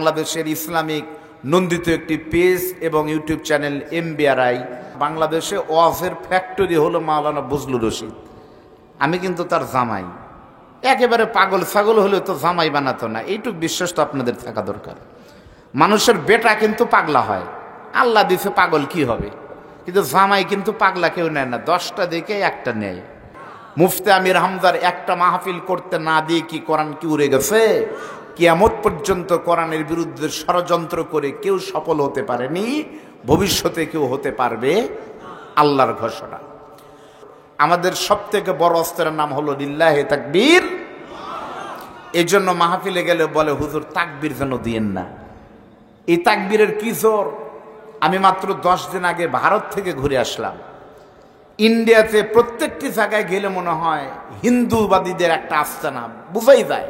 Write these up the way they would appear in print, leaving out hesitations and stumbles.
বাংলাদেশের ইসলামিক নন্দিত একটি পেজ এবং ইউটিউব চ্যানেল MBRI। বাংলাদেশে ওয়াজের ফ্যাক্টরি হলো মাওলানা বজলুর রশিদ। আমি কিন্তু তার জামাই। একেবারে পাগল ছাগল হলে তো জামাই বানাতো না, এইটুক বিশ্বাস তো আপনাদের থাকা দরকার। মানুষের বেটা কিন্তু পাগলা হয়, আল্লাহ দিছে পাগল কি হবে, কিন্তু জামাই কিন্তু পাগলা কেউ নেয় না, 10টা দেখে একটা নেয়। মুফতি আমির হামজার একটা মাহফিল করতে না দিয়ে কি কোরআন কি উড়ে গেছে? কিয়ামত পর্যন্ত কোরআনের বিরুদ্ধে ষড়যন্ত্র করে কেউ সফল হতে পারেনি, ভবিষ্যতে কেউ হতে পারবে, আল্লাহর ঘোষণা। আমাদের সবথেকে বড় অস্ত্রের নাম হলো লিল্লাহে তাকবীর। এই জন্য মাহফিলে গেলে বলে, হুজুর তাকবীর যেন দিয়েন না। এই তাকবীরের কি জোর! আমি মাত্র 10 দিন আগে ভারত থেকে ঘুরে আসলাম। ইন্ডিয়াতে প্রত্যেকটি জায়গায় গেলে মনে হয় হিন্দুবাদীদের একটা আস্তানা, বুঝাই যায়।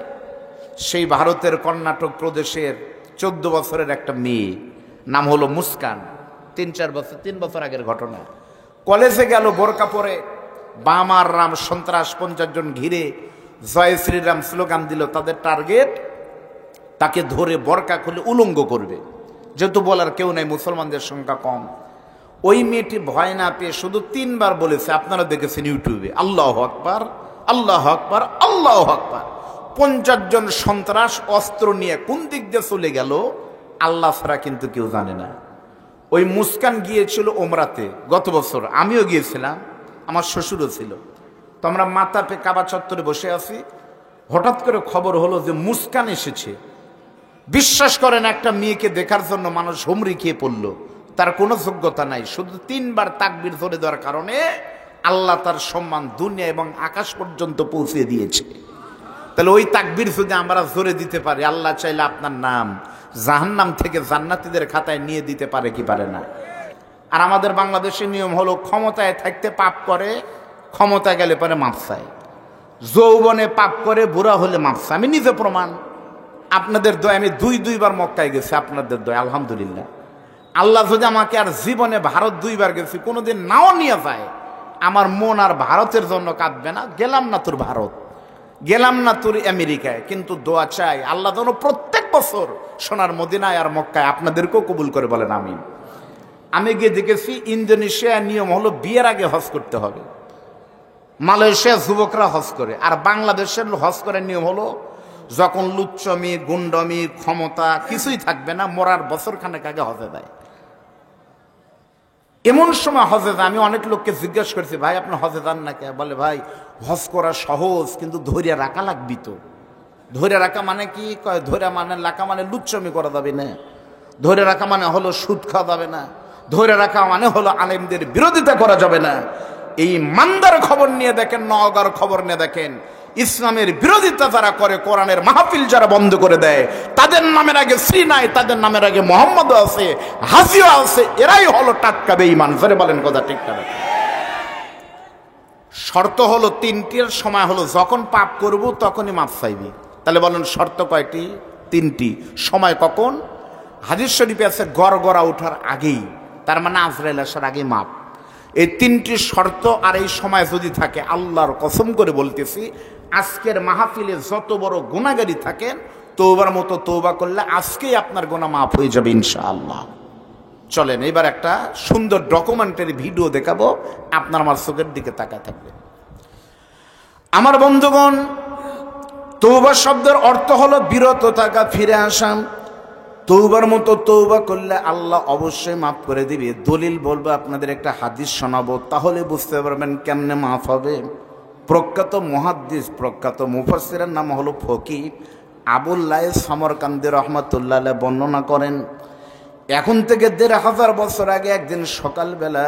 সেই ভারতের কর্ণাটক প্রদেশের 14 বছরের একটা মেয়ে, নাম হলো মুস্কান। 3 বছর আগের ঘটনা। কলেজে গেল বোরকা পরে, বাম আর রাম সন্ত্রাস 50 জন ঘিরে জয় শ্রীরাম স্লোগান দিল। তাদের টার্গেট তাকে ধরে বোরকা খুলে উলঙ্গ করবে, যেহেতু বলার কেউ নাই, মুসলমানদের সংখ্যা কম। ওই মেয়েটি ভয় না পেয়ে শুধু 3 বার বলেছে, আপনারা দেখেছেন ইউটিউবে, আল্লাহু আকবার, আল্লাহু আকবার, আল্লাহু আকবার। 50 জন সন্ত্রাস অস্ত্র নিয়ে কোন দিক দিয়ে চলে গেল আল্লাহ ছাড়া কিন্তু কেউ জানে না। ওই মুস্কান গিয়েছিল ওমরাতে গত বছর, আমিও গিয়েছিলাম, আমার শ্বশুরও ছিল। তো আমরা মাতাপে কাবা চত্বরে বসে আছি, হঠাৎ করে খবর হলো যে মুস্কান এসেছে। বিশ্বাস করেন, একটা মেয়েকে দেখার জন্য মানুষ হুমড়ি খেয়ে পড়ল। তার কোনো যোগ্যতা নাই, শুধু 3 বার তাকবীর ধরে দেওয়ার কারণে আল্লাহ তার সম্মান দুনিয়া এবং আকাশ পর্যন্ত পৌঁছে দিয়েছে। তাহলে ওই তাকবীর যদি আমরা জোরে দিতে পারি, আল্লাহ চাইলে আপনার নাম জাহান্নাম থেকে জান্নাতীদের খাতায় নিয়ে দিতে পারে কি পারে না? আর আমাদের বাংলাদেশের নিয়ম হলো, ক্ষমতায় থাকতে পাপ করে, ক্ষমতা গেলে পরে মাপ চায়। যৌবনে পাপ করে, বুড়া হলে মাপ চায়। আমি নিজে প্রমাণ। আপনাদের দয়, আমি 2 বার মক্কায় গেছি, আপনাদের দয় আলহামদুলিল্লাহ। আল্লাহ যদি আমাকে আর জীবনে ভারত 2 বার গেছি কোনোদিন নাও নিয়ে যায়, আমার মন আর ভারতের জন্য কাঁদবে না। গেলাম না তোর ভারত, গেলাম না তোর আমেরিকায়, কিন্তু দোয়া চাই আল্লাহ যেন প্রত্যেক বছর সোনার মদিনায় আর মক্কায় আপনাদেরকেও কবুল করে, বলেন আমিন। আমি গিয়ে দেখেছি ইন্দোনেশিয়ার নিয়ম হলো বিয়ের আগে হজ করতে হবে। মালয়েশিয়া যুবকরা হজ করে, আর বাংলাদেশের হজ করার নিয়ম হলো যখন লুচ্চমি, গুন্ডমি, ক্ষমতা কিছুই থাকবে না, মরার বছরখানেক আগে হজে দেয়। এমন সময় হজে যায়, আমি অনেক লোককে জিজ্ঞাসা করছি, ভাই আপনি হজে যান না কে? বলে, ভাই হজ করা সহজ, কিন্তু ধৈর্য রাখা লাগবি। তো ধৈর্য রাখা মানে কি? কয় ধৈর্য মানে রাখা মানে লুচ্চমি করা যাবে না, ধৈর্য রাখা মানে হলো সুদ খাওয়া যাবে না, ধৈর্য রাখা মানে হলো আলেমদের বিরোধিতা করা যাবে না। এই মান্দার খবর নিয়ে দেখেন, নওগাঁর খবর নিয়ে দেখেন, ইসলামের বিরোধিতা যারা করে, কোরআনের মাহফিল যারা বন্ধ করে দেয়, তাদের নামের আগে শ্রী নাই, তাদের নামের আগে মোহাম্মদ আছে, হাজিও আছে, এরাই হলো টাটকা বেঈমান। ফেরে বলেন কথা ঠিক না? শর্ত হলো 3টির। সময় হলো যখন পাপ করব তখনই মাপ চাইবি। তাহলে বলেন শর্ত কয়টি? 3টি। সময় কখন? হাদিস শরীফে আছে গড়গড়া ওঠার আগেই, তার মানে আজরাইল আসার আগে মাপ। এই 3টি শর্ত আর এই সময় যদি থাকে, আল্লাহর কসম করে বলতেছি, আজকের মাহফিলে যত বড় গুনাহগারী থাকেন, তওবার মতো তওবা করলে আজকেই আপনার গুনাহ মাফ হয়ে যাবে ইনশাআল্লাহ। চলেন এবার একটা সুন্দর ডকুমেন্টারি ভিডিও দেখাবো, আপনার আমার চোখের দিকে তাকায় থাকবে। আমার বন্ধুগণ, তওবা শব্দের অর্থ হলো বিরত থাকা, ফিরে আসা। তওবার মতো তওবা করলে আল্লাহ অবশ্যই মাফ করে দিবে। দলিল বলবো, আপনাদের একটা হাদিস শোনাবো, তাহলে বুঝতে পারবেন কেমনে মাফ হবে। প্রখ্যাত মুহাদ্দিস, প্রখ্যাত মুফাসসিরের নাম হলো ফকিহ আবুল লাইস সমরকান্দি রহমাতুল্লাহ আলাইহি বর্ণনা করেন, এখন থেকে 1500 বছর আগে একদিন সকালবেলা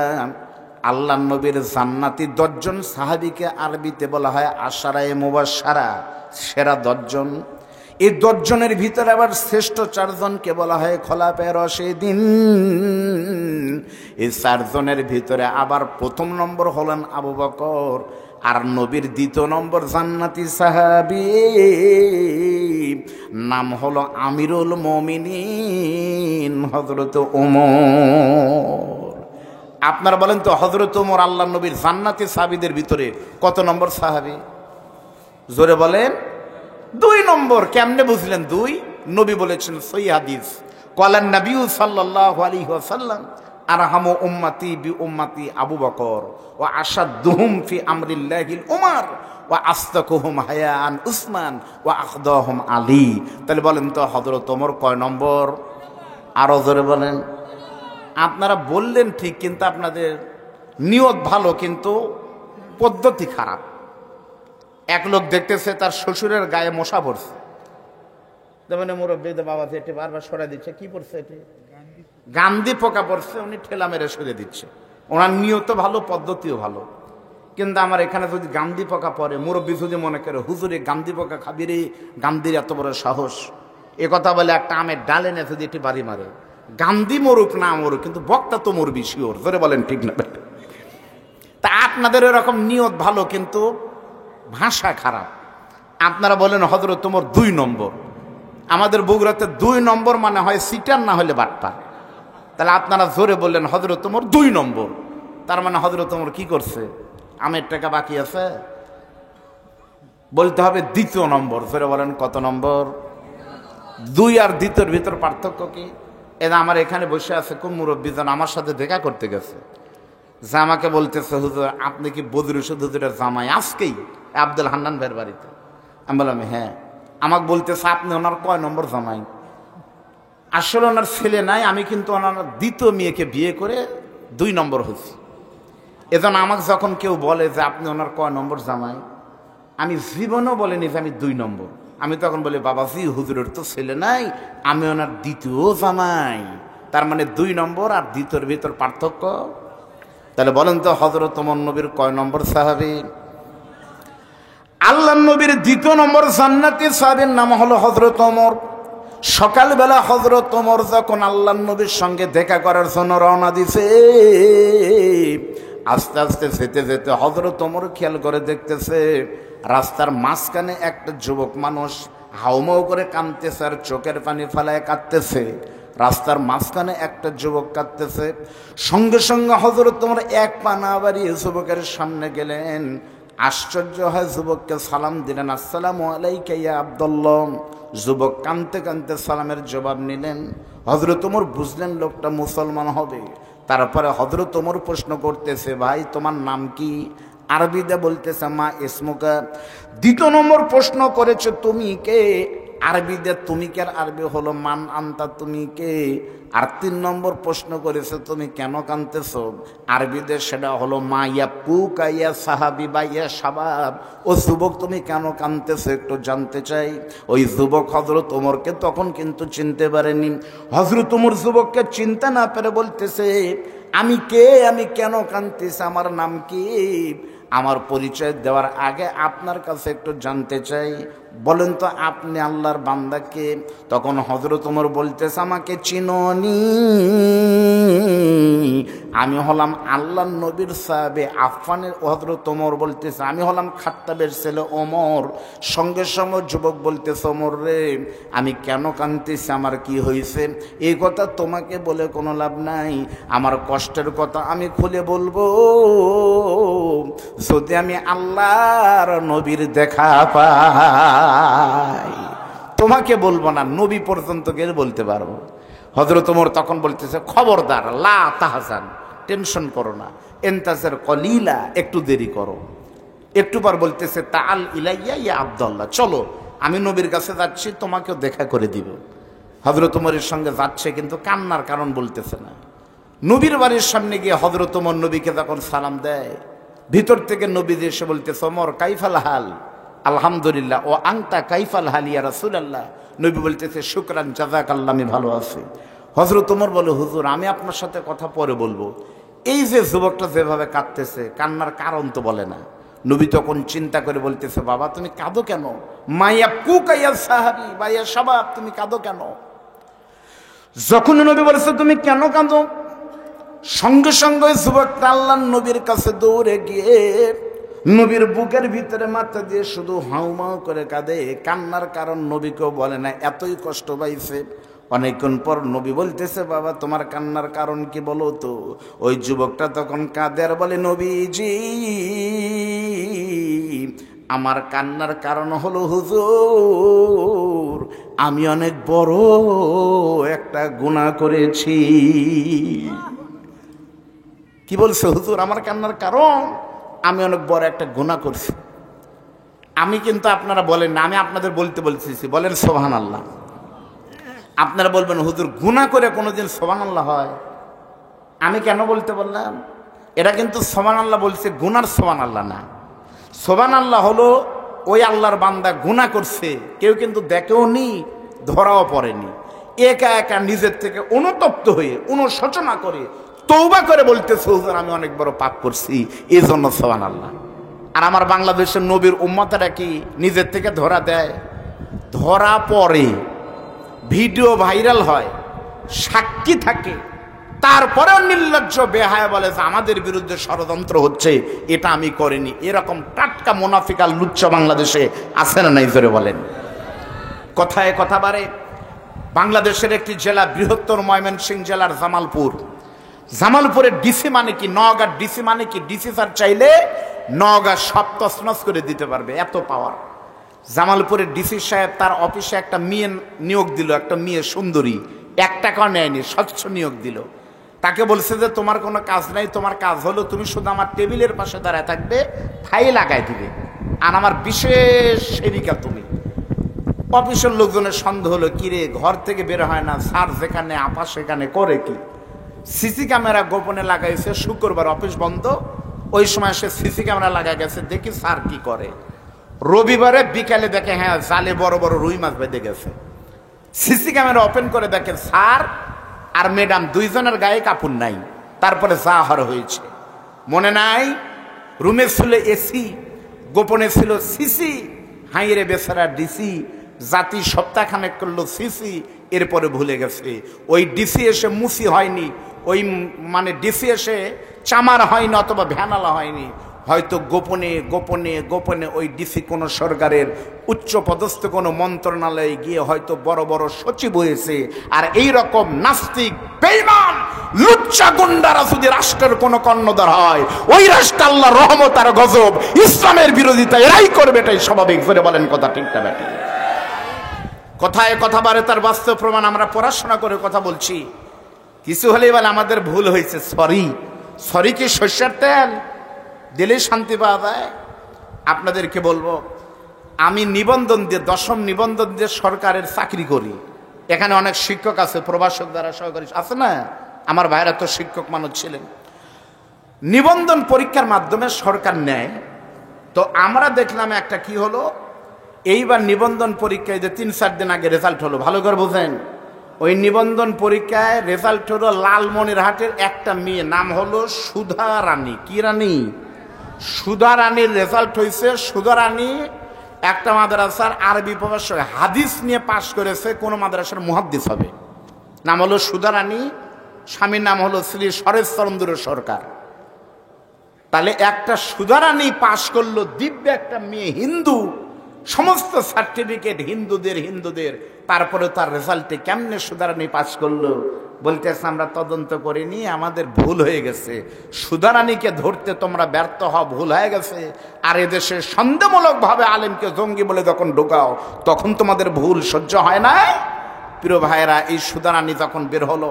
আল্লাহ নবীর জান্নাতি 10 জন সাহাবীকে আরবিতে বলা হয় আশারায়ে মুবাশশারা, সেরা 10 জন। এই 10 জনের ভিতরে আবার শ্রেষ্ঠ 4 জনকে বলা হয় খোলাফায়ে রাশিদিন। এই 4 জনের ভিতরে আবার প্রথম নম্বর হলেন আবু বকর, আর নবীর 2য় নম্বর জান্নাতি সাহাবী নাম হলো আমিরুল মুমিনিন হযরত ওমর। আপনারা বলেন তো, হযরত ওমর আল্লাহ নবীর জান্নাতি সাহাবীদের ভিতরে কত নম্বর সাহাবী? জোরে বলেন। 2 নম্বর। কেমনে বুঝলেন 2? নবী বলেছেন সহিহ হাদিস, ক্বালান নবী সাল্লাল্লাহু আলাইহি ওয়াসাল্লাম আরহামু উম্মতি বি উম্মতি আবু বকর ওয়া আশাদ্দুহুম ফি আমরিল্লাহিল উমর ওয়া আসতাকুহুম হায়াআন উসমান ওয়া আখদাহুম আলী। তাহলে বলেন তো হযরত ওমর কয় নম্বর? আরো জোরে বলেন। আপনারা বললেন ঠিক, কিন্তু আপনাদের নিয়ত ভালো কিন্তু পদ্ধতি খারাপ। এক লোক দেখতেছে তার শ্বশুরের গায়ে মশা পড়ছে, মানে মুরব্বী বাবা এটি বারবার সরাই দিচ্ছে, কি পড়ছে এটি? গান্ধী পোকা পড়ছে, উনি ঠেলা মেরে সরে দিচ্ছে। ওনার নিয়ত ভালো, পদ্ধতিও ভালো, কিন্তু আমার এখানে যদি গান্ধী পোকা পড়ে, মুরব্বী যদি মনে করে হুজুরে গান্ধী পোকা খাবি রে, গান্ধীর এত বড় সাহস, এ কথা বলে একটা আমের ডালে না যদি এটি বাড়ি মারে। গান্ধী মরুক না মরুক, কিন্তু বক্তা তো মরবি শিওর। ধরে বলেন ঠিক না? তা আপনাদের এরকম নিয়ত ভালো কিন্তু ভাষা খারাপ। আপনারা বলেন হযরত ওমর 2 নম্বর। আমাদের বগুড়াতে 2 নম্বর মানে হয় সিটার, না হলে বাটপার। তাহলে আপনারা জোরে বললেন হযরত ওমর 2 নম্বর, তার মানে হযরত ওমর কি করছে? আমের টাকা বাকি আছে, বলতে হবে 2য় নম্বর। জোরে বলেন কত নম্বর? 2 আর 2র ভিতর পার্থক্য কি? এটা আমার এখানে বসে আছে কোন মুরব্বীজন আমার সাথে দেখা করতে গেছে, যে আমাকে বলতেছে হুজুর আপনি কি বদরুল হুজুরের জামাই আজকেই আব্দুল হান্নান ভাইয়ের বাড়িতে? আমি বললাম হ্যাঁ। আমাকে বলতেছে আপনি ওনার কয় নম্বর জামাই? আসলে ওনার ছেলে নাই, আমি কিন্তু ওনার 2য় মেয়েকে বিয়ে করে 2 নম্বর হয়েছি। এজন্য আমাকে যখন কেউ বলে যে আপনি ওনার কয় নম্বর জামাই, আমি জীবনেও বলিনি যে আমি 2 নম্বর। আমি তখন বলি বাবাজি হুজুরের তো ছেলে নাই, আমি ওনার 2য় জামাই। তার মানে 2 নম্বর আর 2র ভিতর পার্থক্য। তাহলে বলেন তো হযরত ওমর নবীর কয় নম্বর সাহাবী? আল্লাহর নবীর 2য় নম্বর জান্নাতি সাহাবীর নাম হলো হযরত ওমর। সকালবেলা হযরত ওমর যখন আল্লাহর নবীর সঙ্গে দেখা করার জন্য রওনা দিছে, আস্তে আস্তে যেতে যেতে হযরত ওমর খেয়াল করে দেখতেছে রাস্তার মাঝখানে একটা যুবক মানুষ হাউমাউ করে কাঁদতেছে আর চোখের পানি ফেলায় কাঁদতেছে। রাস্তার মাঝখানে একটা যুবক কাঁদতেছে। সঙ্গে সঙ্গে হযরত ওমর এক পা না বাড়িয়ে যুবকের সামনে গেলেন। আশ্চর্য হয়, যুবককে সালাম দিলেন, আসসালামু আলাইকা ইয়া আব্দুল্লাহ। যুবক কাঁদতে কাঁদতে সালামের জবাব নিলেন। হযরত ওমর বুঝলেন লোকটা মুসলমান হবে। তারপরে হযরত ওমর প্রশ্ন করতেছে, ভাই তোমার নাম কি? আরবিতে বলতেছে মা ইসমুকা। 2 নম্বর প্রশ্ন করেছে তুমি কে? আরবিতে তুমি কে আরবি হলো মান আনতা, তুমি কে? আর 3 নম্বর প্রশ্ন করেছে তুমি কেন কাঁদতেছো? আরবিতে সেটা হলো মা ইয়াবকুকা ইয়া সাহাবী বা ইয়া শাবাব। ও যুবক তুমি কেন কাঁদতেছো একটু জানতে চাই। ওই যুবক হযরত ওমরকে তখন কিন্তু চিনতে পারেনি। হযরত ওমর যুবককে চিনতে না পেরে বলতেছে আমি কে, আমি কেন কাঁদতেছি, আমার নাম কি? আমার পরিচয় দেওয়ার আগে আপনার কাছে একটু জানতে চাই, বলেন তো আপনি আল্লাহর বান্দা কে? তখন হযরত ওমর বলতেছে আমাকে চিনোনি, আমি হলাম আল্লাহর নবীর সাহাবে আফফানের। হযরত ওমর বলতেছে আমি হলাম খাত্তাবের ছেলে ওমর। সঙ্গে সঙ্গে যুবক বলতেছে ওমর রে আমি কেন কাঁদতেছি, আমার কি হয়েছে? এই কথা তোমাকে বলে কোনো লাভ নাই। আমার কষ্টের কথা আমি খুলে বলবো যদি আমি আল্লাহর নবীর দেখা পাই। তোমাকে বলবো না, নবী পর্যন্ত গেলে বলতে পারবো। হযরত ওমর তখন বলতেছে খবরদার, লা তাহজান, টেনশন করো না, ইন্তাজার কলিলা, একটু দেরি করো। একটু পর বলতেছে তাআল ইলাইয়া ইয়া আব্দুল্লাহ, চলো আমি নবীর কাছে যাচ্ছি, তোমাকেও দেখা করে দিব। হযরত ওমরের সঙ্গে যাচ্ছে কিন্তু কান্নার কারণ বলতেছে না। নবীর বাড়ির সামনে গিয়ে হযরত ওমর নবীকে যখন সালাম দেয়, ভিতর থেকে নবী এসে বলতেছে ওমর কাইফাল হাল? আলহামদুলিল্লাহ। ও আংতা কাইফাল হাল ইয়া রাসূলুল্লাহ? নবী বলতেছে শুকরান জাযাকাল্লাহ, আমি ভালো আছি। হযরত ওমর বলে হুজুর আমি আপনার সাথে কথা পরে বলবো। এই যে যুবকটা যেভাবে কাঁদতেছে, কান্নার কারণ তো বলে না। নবী তখন চিন্তা করে বলতেছে বাবা তুমি কাঁদো কেন? মাইয়া কুকাইয়া সাহাবী বা ইয়া শাবাব, তুমি কাঁদো কেন? যখন নবী বলেছে তুমি কেন কাঁদো, সঙ্গে সঙ্গে যুবকটা আল্লাহর নবীর কাছে দৌড়ে গিয়ে নবীর বুকের ভিতরে মাথা দিয়ে শুধু হাউমাউ করে কাঁদে। কান্নার কারণ নবীকেও বলে না, এতই কষ্ট পাইছে। অনেকক্ষণ পর নবী বলতেছে বাবা তোমার কান্নার কারণ কি বলো তো? ওই যুবকটা তখন কাঁদে আর বলে নবীজি আমার কান্নার কারণ হলো হুজুর আমি অনেক বড় একটা গুনাহ করেছি। কি বলছে হুজুর? আমার কান্নার কারণ আমি অনেক বড় একটা গুনাহ করছি। আমি কিন্তু আপনারা বলেন না, আমি আপনাদের বলতে বলতেছি, বলেন সুবহানাল্লাহ। আপনারা বলবেন হুজুর গুনাহ করে কোনোদিন সুবহানাল্লাহ হয়? আমি কেন বলতে বললাম? এটা কিন্তু সুবহানাল্লাহ বলছে, গুনার সুবহানাল্লাহ না। সুবহানাল্লাহ হলো ওই আল্লাহর বান্দা গুনাহ করছে, কেউ কিন্তু দেখেও নি, ধরাও পড়েনি, একা একা নিজের থেকে অনুতপ্ত হয়ে অনুশোচনা করে তওবা করে বলতেছে হুজুর আমি অনেক বড় পাপ করছি, এই জন্য সুবহানাল্লাহ। আর আমার বাংলাদেশের নবীর উম্মতেরা কি নিজের থেকে ধরা দেয়? ধরা পড়ে, ভিডিও ভাইরাল হয়, সাক্ষী থাকে, তারপরেও নির্লজ্জ বেহায়া বলে যে আমাদের বিরুদ্ধে ষড়যন্ত্র হচ্ছে, এটা আমি করিনি। এরকম টাটকা মুনাফিক আর লুচ্চা বাংলাদেশে আছে না নাই জোরে বলেন? কথায় কথা বাড়ে। বাংলাদেশের একটি জেলা, বৃহত্তর ময়মনসিংহ জেলার জামালপুর। জামালপুরের ডিসি মানে কি, নওগাঁর ডিসি মানে কি, ডিসি স্যার চাইলে নওগাঁ সব তছনছ করে দিতে পারবে, এত পাওয়ার। জামালপুরের ডিসি সাহেব তার অফিসে একটা মেয়ে নিয়োগ দিল, একটা মেয়ে সুন্দরী, 1 টাকাও নেয়নি, স্বচ্ছ নিয়োগ দিল। তাকে বলছে যে তোমার কোনো কাজ নাই, তোমার কাজ হলো তুমি শুধু আমার টেবিলের পাশে দাঁড়ায় থাকবে, ফাইল লাগাই দিবে, আর আমার বিশেষ সেবিকা তুমি। অফিসের লোকজনের সন্দেহ হলো, কিরে ঘর থেকে বের হয় না, স্যার যেখানে আপা সেখানে করে কি? সিসি ক্যামেরা গোপনে লাগাইছে, শুক্রবার অফিস বন্ধ, ওই সময় সে সিসি ক্যামেরা লাগা গেছে, দেখি স্যার কি করে। রবিবারে বিকালে দেখে হ্যাঁ জালে বড় বড় রুই মাছ বেঁধে গেছে। সিসি ক্যামেরা ওপেন করে দেখে স্যার আর ম্যাডাম দুইজনের গায়ে কাপড় নাই। তারপরে যা হর হয়েছে মনে নাই? রুমে ছিল এসি, গোপনে ছিল সিসি। হাইরে বেচারা ডিসি, জাতি সপ্তাহখানেক করলো সিসি, এরপরে ভুলে গেছে। ওই ডিসি এসে মুসি হয়নি, ওই মানে ডিসি এসে চামার হয়নি অথবা ভ্যানালা হয়নি, হয়তো গোপনে গোপনে গোপনে ওই ডিসি কোনো সরকারের উচ্চ পদস্থ কোনো মন্ত্রণালয়ে গিয়ে হয়তো বড় বড় সচিব হয়েছে। আর এই রকম নাস্তিক বেঈমান লুচ্চা গুন্ডারা যদি রাষ্ট্রের কোনো কর্ণধার হয়, ওই রাষ্ট্র আল্লাহর রহমত আর গজব, ইসলামের বিরোধিতা এরাই করবে, এটাই স্বাভাবিক। ধরে বলেন কথা ঠিক না ব্যাটি? কথায় কথা বাড়ে, তার বাস্তব প্রমাণ। আমরা পড়াশোনা করে কথা বলছি, কিছু হলেই বলে আমাদের ভুল হয়েছে, সরি। সরি কি সর্ষের তেল দিলে শান্তি পাওয়া যায়? আপনাদেরকে বলবো, আমি নিবন্ধন দিয়ে, 10ম নিবন্ধন দিয়ে সরকারের চাকরি করি। এখানে অনেক শিক্ষক আছে, প্রভাষক দ্বারা সহকারী আছে না, আমার ভাইরা তো শিক্ষক মানুষ ছিলেন। নিবন্ধন পরীক্ষার মাধ্যমে সরকার নেয়। তো আমরা দেখলাম একটা কি হলো, এইবার নিবন্ধন পরীক্ষায় যে 3-4 দিন আগে রেজাল্ট হলো, ভালো করে বোঝেন। ওই নিবন্ধন পরীক্ষায় রেজাল্ট হলো লালমনিরহাটের একটা মেয়ে, নাম হলো সুধা রানী। কি রানী? সুধা রানীর রেজাল্ট হয়েছে। সুধা রানী একটা মাদ্রাসার আরবি প্রভাষক হাদিস নিয়ে পাশ করেছে, কোন মাদ্রাসার মুহাদ্দিস হবে। নাম হলো সুধা রানী, স্বামীর নাম হলো শ্রী শরৎচন্দ্র সরকার। তাহলে একটা সুধা রানী পাশ করলো, দিব্য একটা মেয়ে, হিন্দু, সমস্ত সার্টিফিকেট হিন্দুদের, তারপরে তার রেজাল্টে কেমনে সুধা রানী পাশ করলো? বলতেছে আমরা তদন্ত করিনি, আমাদের ভুল হয়ে গেছে। সুধা রানীকে ধরতে তোমরা ব্যর্থ হও, ভুল হয়ে গেছে। আর এদেশে সন্দেহমূলকভাবে আলেমকে জঙ্গি বলে যখন ঢোকাও, তখন তোমাদের ভুল সহ্য হয় না। প্রিয় ভাইয়েরা, এই সুধা রানী যখন বের হলো,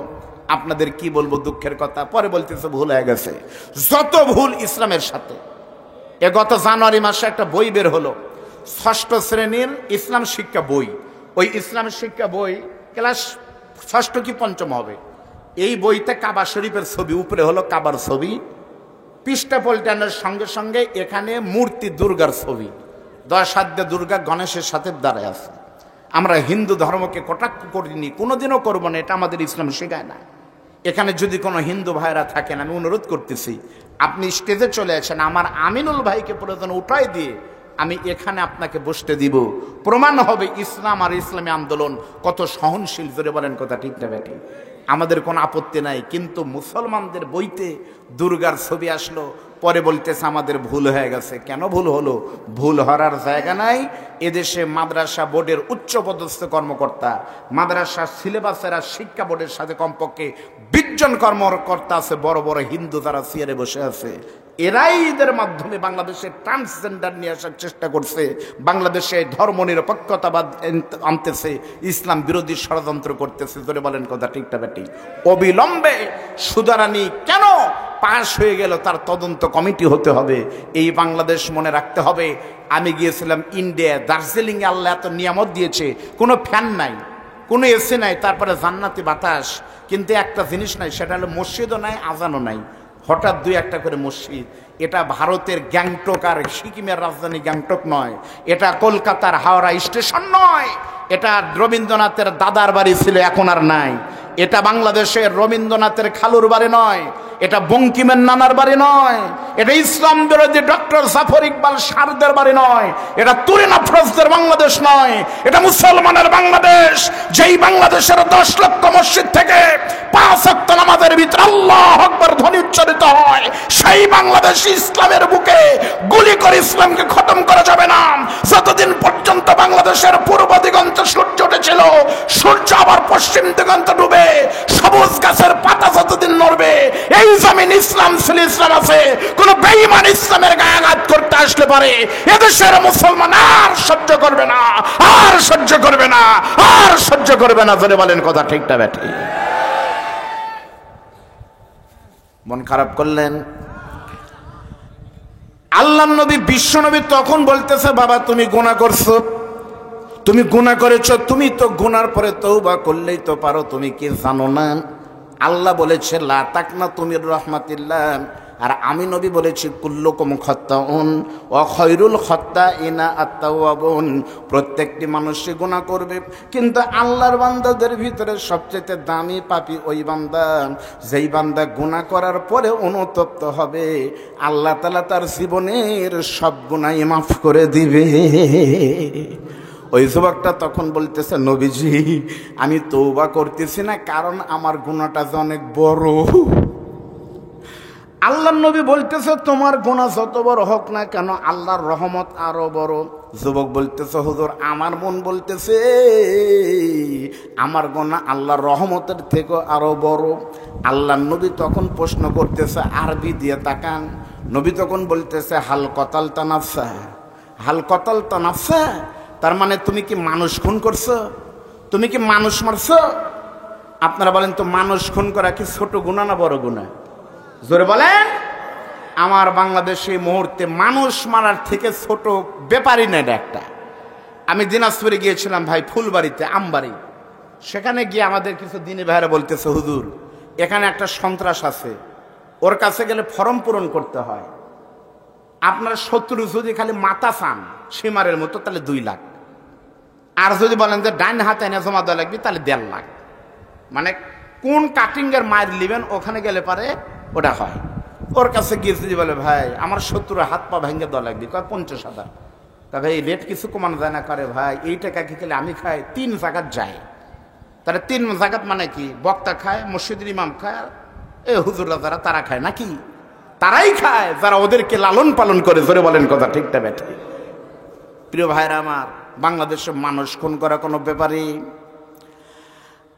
আপনাদের কি বলবো, দুঃখের কথা। পরে বলতেছে ভুল হয়ে গেছে, যত ভুল ইসলামের সাথে। গত জানুয়ারি মাসে একটা বই বের হলো, 6ষ্ঠ শ্রেণীর ইসলাম শিক্ষা বই। ওই ইসলাম শিক্ষা বই ক্লাস 6ষ্ঠ কি 5ম হবে। এই বইতে কাবা শরীফের ছবি, উপরে হলো কাবার ছবি, পৃষ্ঠা পল্টানোর সঙ্গে সঙ্গে এখানে মূর্তি দুর্গার ছবি, 10 হাত দিয়ে দুর্গা গণেশের সাথে দাঁড়ায় আছে। আমরা হিন্দু ধর্মকে কটাক্ষ করিনি, কোনোদিনও করবো না, এটা আমাদের ইসলাম শেখায় না। এখানে যদি কোনো হিন্দু ভাইরা থাকেন, আমি অনুরোধ করতেছি, আপনি স্টেজে চলে আসেন, আমার আমিনুল ভাইকে প্রয়োজন উঠাই দিয়ে আমি এখানে আপনাকে বসতে দিব। প্রমাণ হবে ইসলাম আর ইসলামী আন্দোলন কত সহনশীল। জোরে বলেন কথা ঠিক না বেটি? আমাদের কোনো আপত্তি নাই। কিন্তু মুসলমানদের বইতে দুর্গার ছবি আসলো, পরে বলতেছে আমাদের ভুল হয়ে গেছে। কেন ভুল হলো? ভুল হওয়ার জায়গা নাই। এদেশে মাদ্রাসা বোর্ডের উচ্চপদস্থ কর্মকর্তা, মাদ্রাসা সিলেবাসের আর শিক্ষা বোর্ডের সাথে কমপক্ষে 20 জন কর্মকর্তা আছে, বড় বড় হিন্দু, তারা চেয়ারে বসে আছে। এরাই এদের মাধ্যমে বাংলাদেশে ট্রান্সজেন্ডার নিয়ে আসার চেষ্টা করছে, বাংলাদেশে ধর্ম নিরপেক্ষতাবাদ আনতেছে, ইসলাম বিরোধী ষড়যন্ত্র করতেছে। ধরে বলেন কথা ঠিকটা বেটি? অবিলম্বে সুদারানি কেন পাশ হয়ে গেল তার তদন্ত কমিটি হতে হবে। এই বাংলাদেশ মনে রাখতে হবে। আমি গিয়েছিলাম ইন্ডিয়া, দার্জিলিংয়ে আল্লাহ এত নিয়ামত দিয়েছে, কোনো ফ্যান নাই, কোনো এসি নাই, তারপরে জান্নাতি বাতাস, কিন্তু একটা জিনিস নাই, সেটা হলো মসজিদও নাই, আজানও নাই। হঠাৎ দুই একটা করে মসজিদ। এটা ভারতের গ্যাংটক আর সিকিমের রাজধানী গ্যাংটক নয়, এটা কলকাতার হাওড়া স্টেশন নয়, এটা রবীন্দ্রনাথের দাদার বাড়ি ছিল, এখন আর নাই। এটা বাংলাদেশের রবীন্দ্রনাথের খালুর বাড়ি নয়, এটা বঙ্কিমের নানার বাড়ি নয়, এটা ইসলাম বিরোধী ডক্টর জাফর ইকবাল সারদের বাড়ি নয়, এটা তুরিন আফরোজদের বাংলাদেশ নয়, এটা মুসলমানের বাংলাদেশ। যেই বাংলাদেশের 10 লক্ষ মসজিদ থেকে 5 ওয়াক্ত নামাজের ভিতরে আল্লাহু আকবার ধ্বনি উচ্চারিত হয়, সেই বাংলাদেশ ইসলামের বুকে গুলি করে ইসলামকে খতম করা যাবে না। যতদিন পর্যন্ত বাংলাদেশের পূর্ব দিগন্তে সূর্য উঠেছিল, সূর্য আবার পশ্চিম দিগন্তে ডুবে, সবুজ গাছের পাতা যতদিন নড়বে, এই জমিন ইসলাম ছিল, ইসলাম আছে। কোন বেঈমান ইসলামের গায়ে আঘাত করতে আসলে পারে এদেশের মুসলমান আর সহ্য করবে না, আর সহ্য করবে না, আর সহ্য করবে না। ধরে বলেন কথা ঠিকটা ব্যাঠি? মন খারাপ করলেন? আল্লাহর নবী বিশ্ব নবী তখন বলতেছে, বাবা তুমি গুনাহ করছো, তুমি গুনাহ করেছো, তুমি তো গুনার পরে তওবা করলেই তো পারো, তুমি কি জানো না আল্লাহ বলেছে লা তাকনাতু মির রাহমাতিল্লাহ, আর আমি নবী বলেছি কুল্লুকুম খাত্তাউন ওয়া খায়রুল খাত্তাইনা আত-তাওয়াবুন। প্রত্যেকটি মানুষই গুনাহ করবে, কিন্তু আল্লাহর বান্দাদের ভিতরে সবচেয়ে দামি পাপী ওই বান্দা যেই বান্দা গুনাহ করার পরে অনুতপ্ত হবে, আল্লাহ তাআলা তার জীবনের সব গুনাহই মাফ করে দিবে। ওই যুবকটা তখন বলতেছে, নবীজি আমি তওবা করতেছি না, কারণ আমার গুনাহটা যে অনেক বড়। আল্লাহর নবী বলতেছে, তোমার গুনাহ যত বড় হোক না কেন আল্লাহর রহমত আরো বড়। যুবক বলতেছে, হুজুর আমার মন বলতেছে আমার গুনাহ আল্লাহর রহমতের থেকে আরো বড়। আল্লাহর নবী তখন প্রশ্ন করতেছে, আরবি দিয়ে তাকান। নবী তখন বলতেছে, হাল কতালতা নাফসা, হাল কতালতা নাফসা, তার মানে তুমি কি মানুষ খুন করছো, তুমি কি মানুষ মারছো? আপনারা বলেন তো, মানুষ খুন করা কি ছোট গুনাহ না বড় গুনাহ? জোরে বলেন। আমার বাংলাদেশে এই মুহূর্তে মানুষ মারার থেকে ছোট ব্যাপারই না এটা একটা। আমি দিনাজপুরে গিয়েছিলাম ভাই, ফুলবাড়িতে, আমবাড়ি। সেখানে গিয়ে আমাদের কিছু দিনী ভাইরা বলতেছে, হুজুর এখানে একটা সন্ত্রাস আছে, ওর কাছে গেলে ফর্ম পূরণ করতে হয়, আপনার শত্রু যদি খালি মাথা চান সীমারের মতো তাহলে 2 লাখ, আর যদি বলেন যে ডাইন হাতে এনে জমা দেওয়া লাগবে তাহলে 1.5 লাখ। মানে কোন কাটিংয়ের মায়ের লিবেন ওখানে গেলে পারে ওটা হয়। ওর কাছে গিয়ে যদি বলে ভাই আমার শত্রুর হাত পা ভেঙে দেওয়া লাগবে, কয় 50,000। তা ভাই রেট কিছু কমানো যায় না? করে ভাই এই টাকা কি খেলে আমি খাই 3 জাকাত যায়। তাহলে 3 জাকাত মানে কি? বক্তা খায়, মসজিদের ইমাম খায়, এ হুজুররা যারা তারা খায় নাকি? তারাই খায় যারা ওদেরকে লালন পালন করে। ধরে বলেন কথা ঠিকটা বেঠে? প্রিয় ভাইরা আমার, বাংলাদেশে মানুষ খুন করা কোনো ব্যাপারই।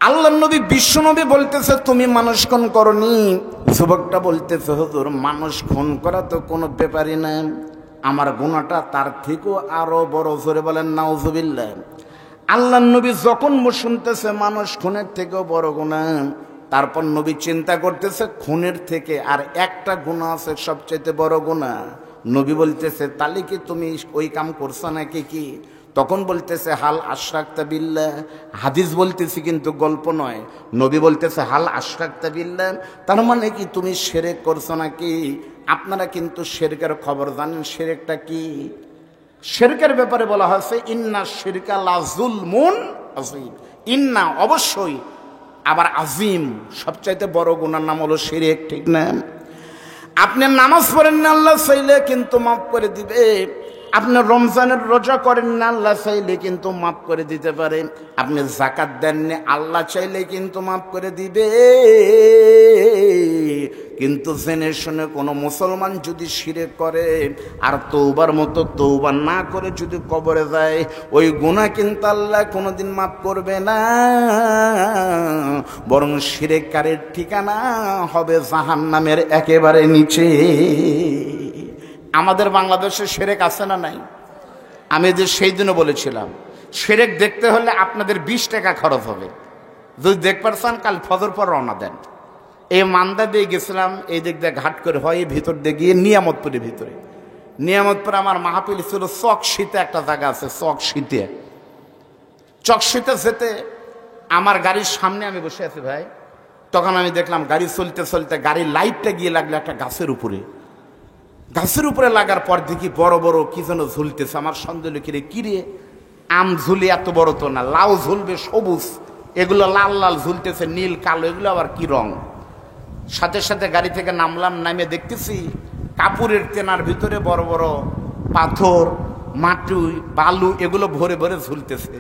আল্লাহর নবী বিশ্ব নবী বলতেছে, তুমি মানুষ খুন করনি। যুবকটা বলতেছে, হুজুর মানুষ খুন করা তো কোনো ব্যাপারই না, আমার গুনাহটা তার থেকেও আরো বড়। জোরে বলেন নাউজুবিল্লাহ। আল্লাহর নবী যখন শুনতেছে মানুষ খুনের থেকেও বড় গুনাহ, তারপর নবী চিন্তা করতেছে খুনের থেকে আর একটা গুনাহ আছে সবচেয়ে বড় গুনাহ। নবী বলতেছে, তাহলে কি তুমি ওই কাম করছো নাকি? কি? তখন বলতেছে, হাল আশরাকতা বিল্লাহ। হাদিস বলতেছি কিন্তু গল্প নয়। নবী বলতেছে, হাল আশরাকতা বিল্লাহ, তার মানে কি তুমি শিরক করছো নাকি? আপনারা কিন্তু শিরকের খবর জানেন, শিরকটা কি? শিরকের ব্যাপারে বলা হয়েছে, ইন্না শিরকা লাযুলমুন আযীম। ইন্না অবশ্যই, আবার আজিম, সবচাইতে বড় গুনার নাম হলো শিরক, ঠিক না? আপনি নামাজ পড়েন না, আল্লাহ চাইলে কিন্তু মাফ করে দিবে। আপনি রমজানের রোজা করেন না, আল্লাহ চাইলে কিন্তু মাফ করে দিতে পারে। আপনি জাকাত দেননি, আল্লাহ চাইলে কিন্তু মাফ করে দিবে। কিন্তু জেনে শুনে কোনো মুসলমান যদি শিরক করে আর তওবার মতো তওবা না করে যদি কবরে যায়, ওই গুনাহ কিন্তু আল্লাহ কোনোদিন মাফ করবে না, বরং শিরককারীর ঠিকানা হবে জাহান্নামের একেবারে নিচে। আমাদের বাংলাদেশে শিরক আছে না নাই? আমি যে সেই দিনও বলেছিলাম, শিরক দেখতে হলে আপনাদের 20 টাকা খরচ হবে। যদি দেখবার চান কাল ফজর পর রওনা দেন। এই মান্দা দিয়ে গেছিলাম, এই দিক দিয়ে ঘাট করে হয় ভিতর দিয়ে গিয়ে নিয়ামতপুরের ভিতরে। নিয়ামতপুরে আমার মাহফিল ছিল চকশিতে, একটা জায়গা আছে চকশিতে। চকশিতে যেতে আমার গাড়ির সামনে আমি বসে আছি ভাই, তখন আমি দেখলাম গাড়ি চলতে চলতে গাড়ির লাইটটা গিয়ে লাগলো একটা গাছের উপরে। গাছের উপরে লাগার পর দেখি বড় বড় কি যেন ঝুলতেছে। আমার সন্দেহ কিরে কিরে, আম ঝুলি এত বড় তো না, লাউ ঝুলবে সবুজ, এগুলো লাল লাল ঝুলতেছে, নীল কালো, এগুলো আবার কি রং। সাথে সাথে গাড়ি থেকে নামলাম, নামে দেখতেছি কাপড়ের তেনার ভিতরে বড় বড় পাথর, মাটি, বালু এগুলো ভরে ভরে ঝুলতেছে।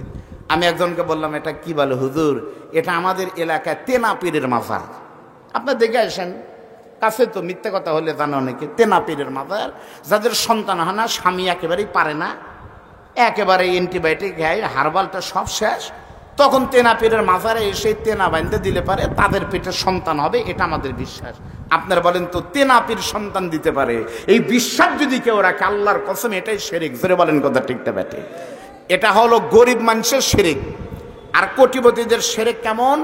আমি একজনকে বললাম, এটা কি বালু হুজুর? এটা আমাদের এলাকায় তেনা পীরের মাজার, আপনার দেখে আসেন। কাছে তো মিথ্যে কথা হলে জানো অনেকে, তেনা পীরের মাজার, যাদের সন্তান হয় না, স্বামী একেবারেই পারে না, একেবারে অ্যান্টিবায়োটিক খায়, হারবালটা সব শেষ, তখন তেনা পীরের মাজারে এসে তেনা বাঁধতে দিলে পারে তাদের পেটে সন্তান হবে, এটা আমাদের বিশ্বাস। আপনারা বলেন তো তেনা পীর সন্তান দিতে পারে, এই বিশ্বাস যদি কেউ রাখে আল্লাহর কসম এটাই শিরক। জোরে বলেন কথা ঠিক না ব্যাটে? এটা হলো গরিব মানুষের শিরক। আর কোটিপতিদের শিরক কেমন?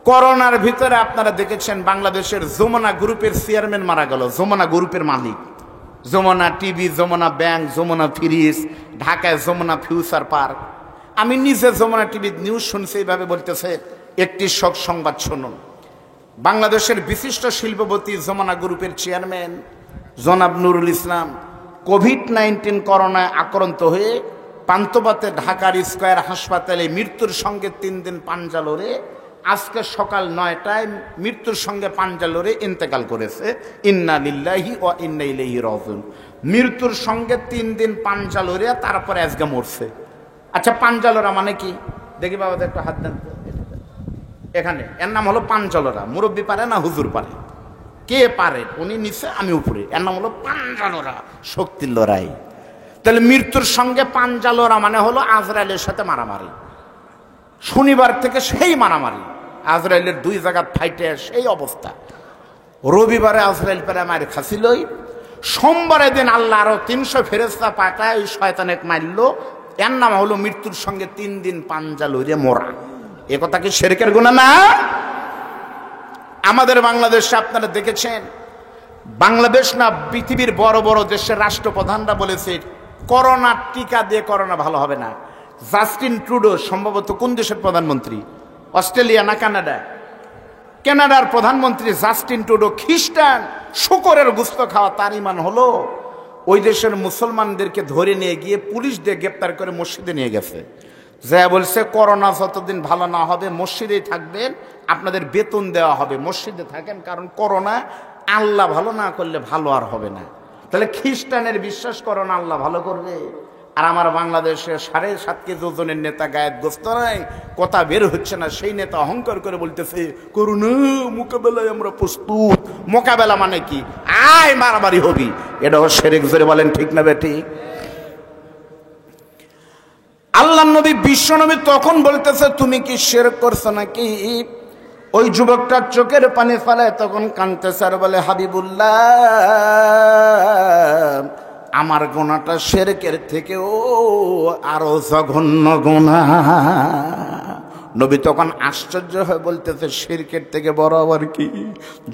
করোনার ভিতরে আপনারা দেখেছেন বাংলাদেশের যমুনা গ্রুপের চেয়ারম্যান মারা গেল, যমুনা গ্রুপের মালিক, Jamuna TV, Jamuna bank, Jamuna fridge, ঢাকায় যমুনা ফিউচার পার্ক। আমি নিজে যমুনা টিভির নিউজ শুনছি, এইভাবে বলতেছে, একটি শোক সংবাদ শুনুন। বাংলাদেশের বিশিষ্ট শিল্পপতি যমুনা গ্রুপের চেয়ারম্যান জনাব নুরুল ইসলাম কোভিড-19 করোনায় আক্রান্ত হয়ে পান্থপথে ঢাকার স্কয়ার হাসপাতালে মৃত্যুর সঙ্গে 3 দিন পাঞ্জা লড়ে আজকে সকাল 9টায় মৃত্যুর সঙ্গে পাঞ্জা লড়ে ইন্তেকাল করেছে। ইন্না লিল্লাহি ওয়া ইন্না ইলাইহি রাজিউন। মৃত্যুর সঙ্গে 3 দিন পাঞ্জা লড়ে তারপরে আজকে মরছে। আচ্ছা, পাঞ্জালরা মানে কি? দেখি বাবা একটা হাত দেন তো এখানে। এর নাম হলো পাঞ্জালরা। মুরব্বী পারে না হুজুর পারে? কে পারে? উনি নিচে, আমি উপরে। এর নাম হলো পাঞ্জালরা, শক্তির লড়াই। তাহলে মৃত্যুর সঙ্গে পাঞ্জালরা মানে হলো আজরাইলের সাথে মারামারি। শনিবার থেকে সেই মারামারি, আজরাইলের 2 জায়গা ফাইটে সেই অবস্থা। রবিবারে আজরাইল পেরে মারি খাসিলই, সোমবারের দিন আল্লাহ আরো 300 ফেরেশতা পাঠায় ওই শয়তানেক মারলো। এর নাম হলো মৃত্যুর সঙ্গে 3 দিন পাঞ্জা লইরে মরা। এ কথা কি শিরকের গুনাহ না? আমাদের বাংলাদেশে আপনারা দেখেছেন, বাংলাদেশ না পৃথিবীর বড় বড় দেশের রাষ্ট্রপ্রধানরা বলেছে করোনা টিকা দিয়ে করোনা ভালো হবে না। জাস্টিন ট্রুডো সম্ভবত কোন দেশের প্রধানমন্ত্রী? অস্ট্রেলিয়া না কানাডা? কানাডার প্রধানমন্ত্রী জাস্টিন ট্রুডো খ্রিস্টান, শূকরের গোশত খাওয়া তার ঈমান হলো। ওই দেশের মুসলমানদেরকে ধরে নিয়ে গিয়ে পুলিশ দিয়ে গ্রেপ্তার করে মসজিদে নিয়ে গেছে। যা বলছে করোনা যতদিন ভালো না হবে মসজিদেই থাকবেন, আপনাদের বেতন দেওয়া হবে, মসজিদে থাকেন, কারণ করোনা আল্লাহ ভালো না করলে ভালো আর হবে না। তাহলে খ্রিস্টানের বিশ্বাস করোনা আল্লাহ ভালো করবে, আর আমার বাংলাদেশে 7.5 কেজি ওজনের নেতা গায়ের গোস্ত নাই, কথা বের হচ্ছে না, সেই নেতা অহংকার করে বলতেছে করোনা মোকাবেলায় আমরা প্রস্তুত। মোকাবেলা মানে কি? আয় মারামারি হবি। এটাও শিরক। জোরে বলেন ঠিক না বেঠিক? আল্লাহ নবী, বিশ্ব নবী তখন বলতেছে তুমি কি শিরক করছো নাকি? ওই যুবকটার চোখের পানি ফেলায় তখন কাঁদতেছে আর বলে হাবিবুল্লাহ, আমার গুনাহটা শিরকের থেকেও আরো জঘন্য গুনাহ। নবী তখন আশ্চর্য হয়ে বলতেছে শিরকের থেকে বড় আবার কি?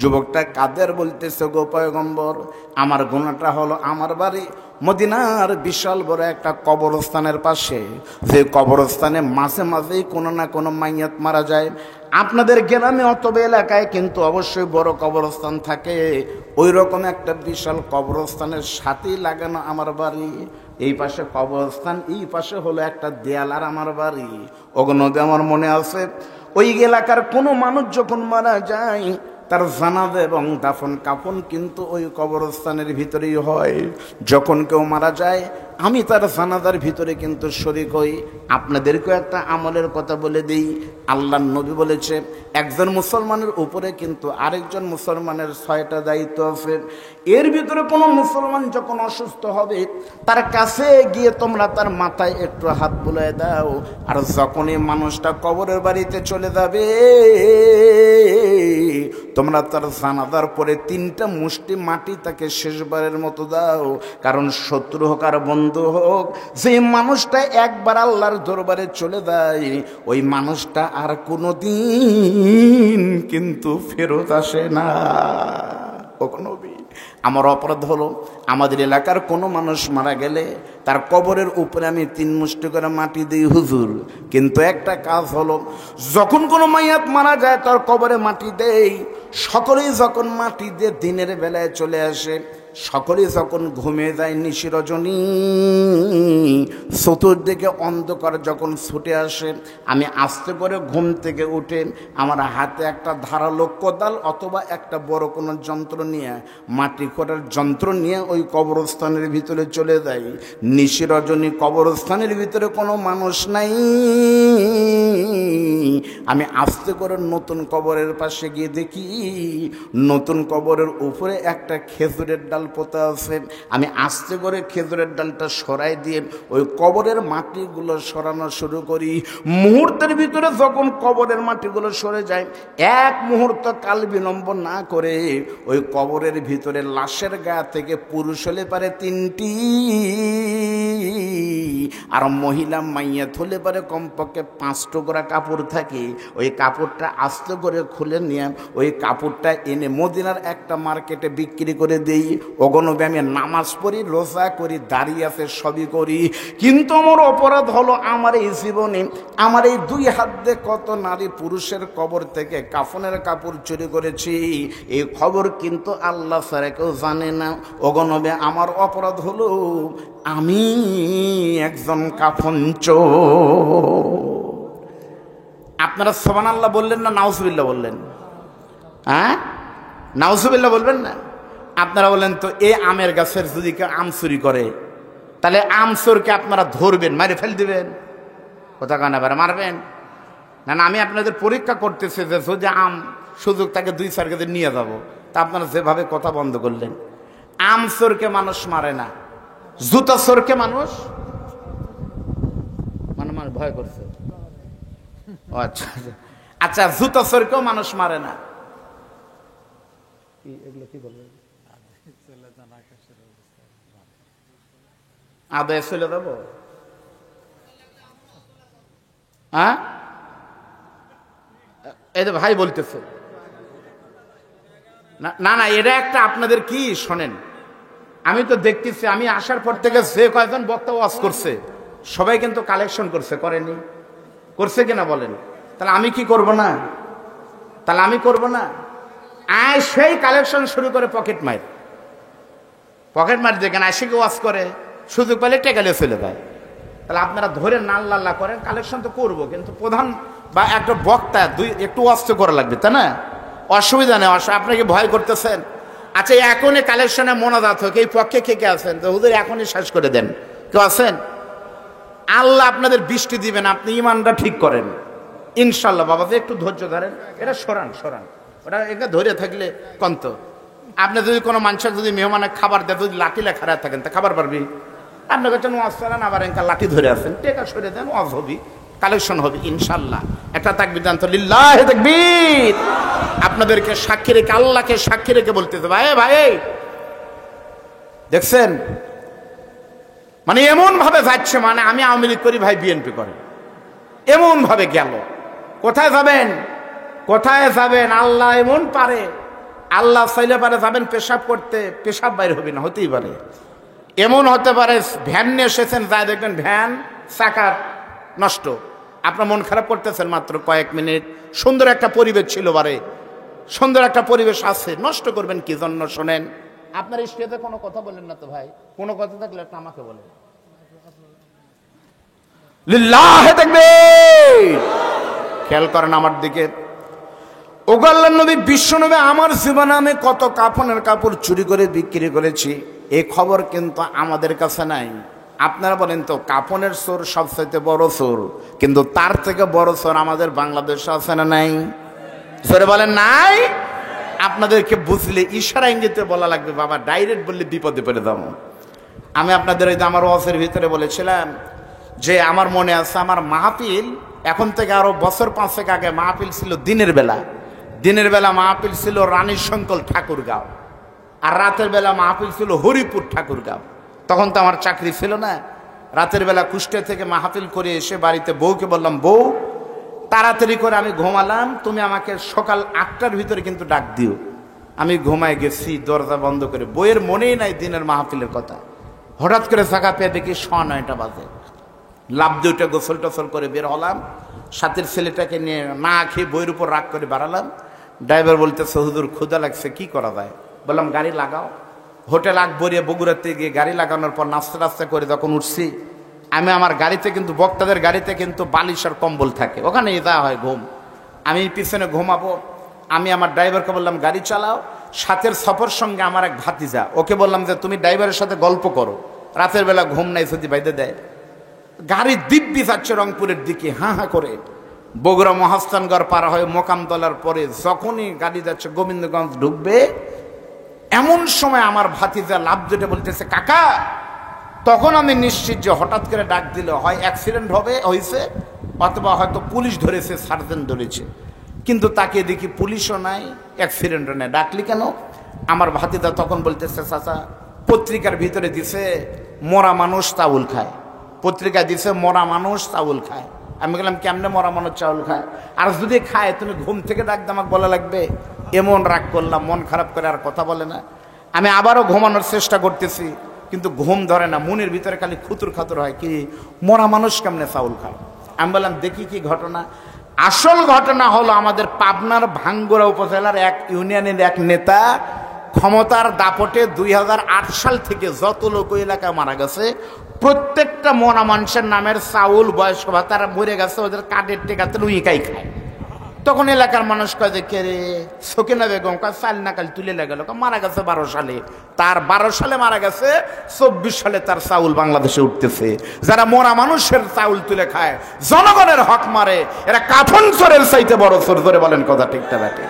যুবকটা কাদের বলতেছে গো পয়গম্বর, আমার গুনাহটা হলো আমার বাড়ি মদিনার বিশাল বড় একটা কবরস্থানের পাশে, যে কবরস্থানে মাঝে মাঝেই কোনো না কোনো মাইয়াত মারা যায়। আপনাদের গ্রামে অথবা এলাকায় কিন্তু অবশ্যই বড় কবরস্থান থাকে, ওই রকম একটা বিশাল কবরস্থানের সাথেই লাগানো আমার বাড়ি। এই পাশে কবরস্থান, এই পাশে হলো একটা দেয়াল, আর আমার বাড়ি। ওগুলোতে আমার মনে আছে ওই এলাকার কোনো মানুষ যখন মারা যায় তার জানাজা এবং দাফন কাফন কিন্তু ওই কবরস্থানের ভিতরেই হয়। যখন কেউ মারা যায় আমি তার জানাজার ভিতরে কিন্তু শরীক হই। আপনাদেরকেও একটা আমলের কথা বলে দিই। আল্লাহর নবী বলেছে একজন মুসলমানের উপরে কিন্তু আরেকজন মুসলমানের 6টা দায়িত্ব আছে। এর ভিতরে কোনো মুসলমান যখন অসুস্থ হবে তার কাছে গিয়ে তোমরা তার মাথায় একটু হাত বুলিয়ে দাও। আর যখনই মানুষটা কবরের বাড়িতে চলে যাবে তোমরা তার জানাজার পরে 3টা মুষ্টি মাটি তাকে শেষবারের মতো দাও। কারণ শত্রু হোক আর বন্ধু হোক, যে মানুষটা একবার আল্লাহর দরবারে চলে যায় ওই মানুষটা আর কোনোদিন কিন্তু ফেরত আসে না। ও নবী, আমার অপরাধ হলো আমাদের এলাকার কোনো মানুষ মারা গেলে তার কবরের উপরে আমি 3 মুষ্টি করে মাটি দিই হুজুর, কিন্তু একটা কাজ হলো যখন কোনো মাইয়াত মারা যায় তার কবরে মাটি দেই, সকলেই যখন মাটি দিয়ে দিনের বেলায় চলে আসে, সকলেই যখন ঘুমিয়ে যায় নিশি রজনী, চতুর্দিকে অন্ধকার যখন ছুটে আসে, আমি আস্তে করে ঘুম থেকে উঠে আমার হাতে একটা ধারালো কোদাল অথবা একটা বড় কোনো যন্ত্র নিয়ে, মাটি খোঁড়ার যন্ত্র নিয়ে ওই কবরস্থানের ভিতরে চলে যাই। নিশি রজনী কবরস্থানের ভিতরে কোনো মানুষ নাই, আমি আস্তে করে নতুন কবরের পাশে গিয়ে দেখি নতুন কবরের উপরে একটা খেজুরের ডাল পোতা আছে। আমি আস্তে করে খেজুরের ডালটা সরাই দিয়ে ওই কবরের মাটিগুলো সরানো শুরু করি। মুহূর্তের ভিতরে যখন কবরের মাটিগুলো সরে যায়, এক মুহূর্ত কাল বিলম্ব না করে ওই কবরের ভিতরে লাশের গা থেকে পুরুষ হলে পারে 3টি আর মহিলা মাইয়া হলে পারে কমপক্ষে 5 টুকরা কাপড় থাকে। ওই কাপড়টা আস্তে করে খুলে নিয়ে ওই কাপড়টা এনে মদিনার একটা মার্কেটে বিক্রি করে দেই। ওগনবে আমি নামাজ পড়ি, রোজা করি, দাঁড়িয়ে আছে, সবই করি, কিন্তু আমার অপরাধ হলো আমার এই জীবনে আমার এই 2 হাত দিয়ে কত নারী পুরুষের কবর থেকে কাফনের কাপড় চুরি করেছি, এই খবর কিন্তু আল্লাহ ছাড়া কেউ জানে না। ওগনবে আমার অপরাধ হলো আমি একজন কাফন চোর। আপনারা সুবহানাল্লাহ বললেন না নাউজুবিল্লাহ বললেন? হ্যাঁ, নাউজুবিল্লাহ বলবেন না? আপনারা বলেন তো এই আমের গাছের যদি কেউ আম চুরি করে তাহলে আম চোরকে আপনারা ধরবেন, মারে ফেল দিবেন? কথা কানা বেড়া মারবেন না? না, আমি আপনাদের পরীক্ষা করতেছি যে যদি আম সুযোগ তাকে 2-4 কেজি নিয়ে যাব, তা আপনারা যেভাবে কথা বন্ধ করলেন। আম চোরকে মানুষ মারে না, জুতা চোরকে মানুষ মানে ভয় করছে। আচ্ছা আচ্ছা, জুতা চোরকেও মানুষ মারে না। এগুলো কি বলবেন? আদায় চলে যাবো? হ্যাঁ, এই তো ভাই বলতেছে না না, এটা একটা আপনাদের কি শোনেন, আমি তো দেখতেছি আমি আসার পর থেকে যে কয়েকজন বক্তা ওয়াজ করছে সবাই কিন্তু কালেকশন করছে, করেনি? করছে কিনা বলেন? তাহলে আমি কি করব না? তাহলে আমি করব না? আয় সেই কালেকশন শুরু করে পকেট মার দেখেন আয় সে ওয়াজ করে, সুযোগ পেলে টেকালে চলে যায়। তাহলে আপনারা ধরে নাল্লা করেন, কালেকশন তো করবো, কিন্তু প্রধান বা একটা বক্তা একটু ওয়াজ তো করা লাগবে, তাই না? অসুবিধা নেই, আপনাকে ভয় করতেছেন। আচ্ছা, এখনই কালেকশনে মোনাজাত হোক, এই পক্ষে কে আছেন? তো হুজুর এখনই শেষ করে দেন, কেউ আছেন? আল্লাহ আপনাদের বৃষ্টি দিবেন, আপনি ইমানটা ঠিক করেন ইনশাল্লাহ। বাবা একটু ধৈর্য ধরেন, এটা সরান ওটা এখানে ধরে থাকলে কন্ত। আপনি যদি কোনো মানুষের যদি মেহমানের খাবার দেয়, যদি লাঠি লেখা থাকেন তা খাবার পারবি? আপনি কাছে ওয়াজ করেন, আবার এখানে লাঠি ধরে আছেন, টেকা সরে দেন, ওয়াজ হবি, কালেকশন হবে ইনশাল্লাহ। একটা তাকবীর দেন তো, লিল্লাহি তাকবীর। আপনাদেরকে সাক্ষী রেখে, আল্লাহকে সাক্ষী রেখে বলতেছে, ভাই দেখছেন মানে এমন ভাবে যাচ্ছে, মানে আমি আওয়ামী লীগ করি, ভাই বিএনপি করে, এমন ভাবে গেল। কোথায় যাবেন? আল্লাহ এমন পারে, আল্লাহ চাইলে পারে যাবেন পেশাব করতে, পেশাব বাইরে হবে না, হতেই পারে। এমন হতে পারে ভ্যান নিয়ে এসেছেন, যায় দেখবেন ভ্যান চাকা নষ্ট, আপনার মন খারাপ করতেছেন মাত্র কয়েক মিনিট, সুন্দর একটা পরিবেশ ছিল, সুন্দর একটা পরিবেশ আছে, নষ্ট করবেন কি জন্য? শোনেন, আপনার স্টেজে কোনো কথা বলেন না তো ভাই, কোনো কথা থাকলে একটা আমাকে বলেন। লিল্লাহি তাকবীর। খেয়াল করেন আমার দিকে। ওগো আল্লাহর নবী, বিশ্বনবী, আমার জীবনে আমি কত কাফনের কাপড় চুরি করে বিক্রি করেছি, এই খবর কিন্তু আমাদের কাছে নাই। আপনারা বলেন তো কাফনের চোর সবচাইতে বড় চোর, কিন্তু তার থেকে বড় চোর আমাদের বাংলাদেশে আছে না নাই? চোরে বলেন নাই? আপনাদেরকে বুঝলে ইশারা ইঙ্গিতে বলা লাগবে, বাবা ডাইরেক্ট বললে বিপদে পড়ে যাবো। আমি আপনাদের এই যে আমার ওয়াজের ভিতরে বলেছিলাম যে আমার মনে আছে আমার মাহফিল এখন থেকে আরো বছর 5 আগে মাহফিল ছিল দিনের বেলা। দিনের বেলা মাহফিল ছিল রানীর শঙ্কল ঠাকুরগাঁও, আর রাতের বেলা মাহফিল ছিল হরিপুর ঠাকুরগাঁও। তখন তো আমার চাকরি ছিল না। রাতের বেলা কুষ্টিয়া থেকে মাহফিল করে এসে বাড়িতে বউকে বললাম, বউ তাড়াতাড়ি করে আমি ঘুমালাম, তুমি আমাকে সকাল 8টার ভিতরে কিন্তু ডাক দিও। আমি ঘুমায় গেছি দরজা বন্ধ করে, বইয়ের মনেই নাই দিনের মাহফিলের কথা। হঠাৎ করে ফাঁকা পেয়ে দেখি 9:30 বাজে। লাভ দিয়ে উঠে গোসল টোসল করে বের হলাম, সাথের ছেলেটাকে নিয়ে না খেয়ে বইয়ের উপর রাগ করে বাড়ালাম। ড্রাইভার বলতেছে, হুজুর ক্ষুধা লাগছে, কি করা যায়? বললাম গাড়ি লাগাও। হোটেল আকবরিয়া বগুড়াতে গিয়ে গাড়ি লাগানোর পর নাস্তা টাস্তা করে যখন উঠছি, আমি আমার গাড়িতে কিন্তু বক্তাদের গাড়িতে কিন্তু বালিশ আর কম্বল থাকে, ওখানে দেওয়া হয় ঘুম। আমি পিছনে ঘুমাবো। আমি আমার ড্রাইভারকে বললাম গাড়ি চালাও। সাথের সফর সঙ্গে আমার এক ভাতিজা, ওকে বললাম যে তুমি ড্রাইভারের সাথে গল্প করো, রাতের বেলা ঘুম নাই যদি বাইদে দেয়। গাড়ি দিব্যি যাচ্ছে রংপুরের দিকে হাঁ হাঁ করে। বগুড়া মহাস্থানগড় পার হয়ে মোকামতলার পরে যখনই গাড়ি যাচ্ছে গোবিন্দগঞ্জ ঢুকবে, এমন সময় আমার ভাতিজা লাভ যেটা বলতেছে কাকা। তখন আমি নিশ্চিত যে হঠাৎ করে ডাক দিলে হয় অ্যাক্সিডেন্ট হয়েছে, অথবা হয়তো পুলিশ ধরেছে, সার্জেন্ট ধরেছে। কিন্তু তাকে দেখি পুলিশও নাই, অ্যাক্সিডেন্টও নাই। ডাকলি কেন? আমার ভাতিজা তখন বলতেছে, চাচা পত্রিকার ভিতরে দিছে মরা মানুষ চাউল খায়, পত্রিকা দিছে মরা মানুষ চাউল খায়। আমি বললাম কেমনে মরা মানুষ চাউল খায়? আর যদি খায় তুমি ঘুম থেকে ডাক দিয়ে আমাকে বলা লাগবে? এমন রাগ করলাম, মন খারাপ করে আর কথা বলে না। আমি আবারও ঘুমানোর চেষ্টা করতেছি, কিন্তু ঘুম ধরে না, মনের ভিতরে খালি খুতুর খাতুর হয়, কি মরা মানুষ কেমনে চাউল খায়? আমি বললাম দেখি কি ঘটনা। আসল ঘটনা হলো আমাদের পাবনার ভাঙ্গুড়া উপজেলার এক ইউনিয়নের এক নেতা ক্ষমতার দাপটে 2008 সাল থেকে যত লোক এলাকায় মারা গেছে, প্রত্যেকটা মরা মানুষের নামের চাউল বয়স্ক ভাতারা মরে গেছে, ওদের কার্ডের টেকাতে লুইকাই খায়। তখন এলাকার মানুষ কয় যে কে রে সকিনা বেগম, কয় চাল না কাল তুলে গেল, মারা গেছে 12 সালে। তার 12 সালে মারা গেছে, 24 সালে তার চাউল বাংলাদেশে উঠতেছে। যারা মরা মানুষের চাউল তুলে খায়, জনগণের হক মারে, এরা কাফন চোরের চাইতে বড় চোর। ধরে বলেন কথা ঠিকটা ব্যাটে?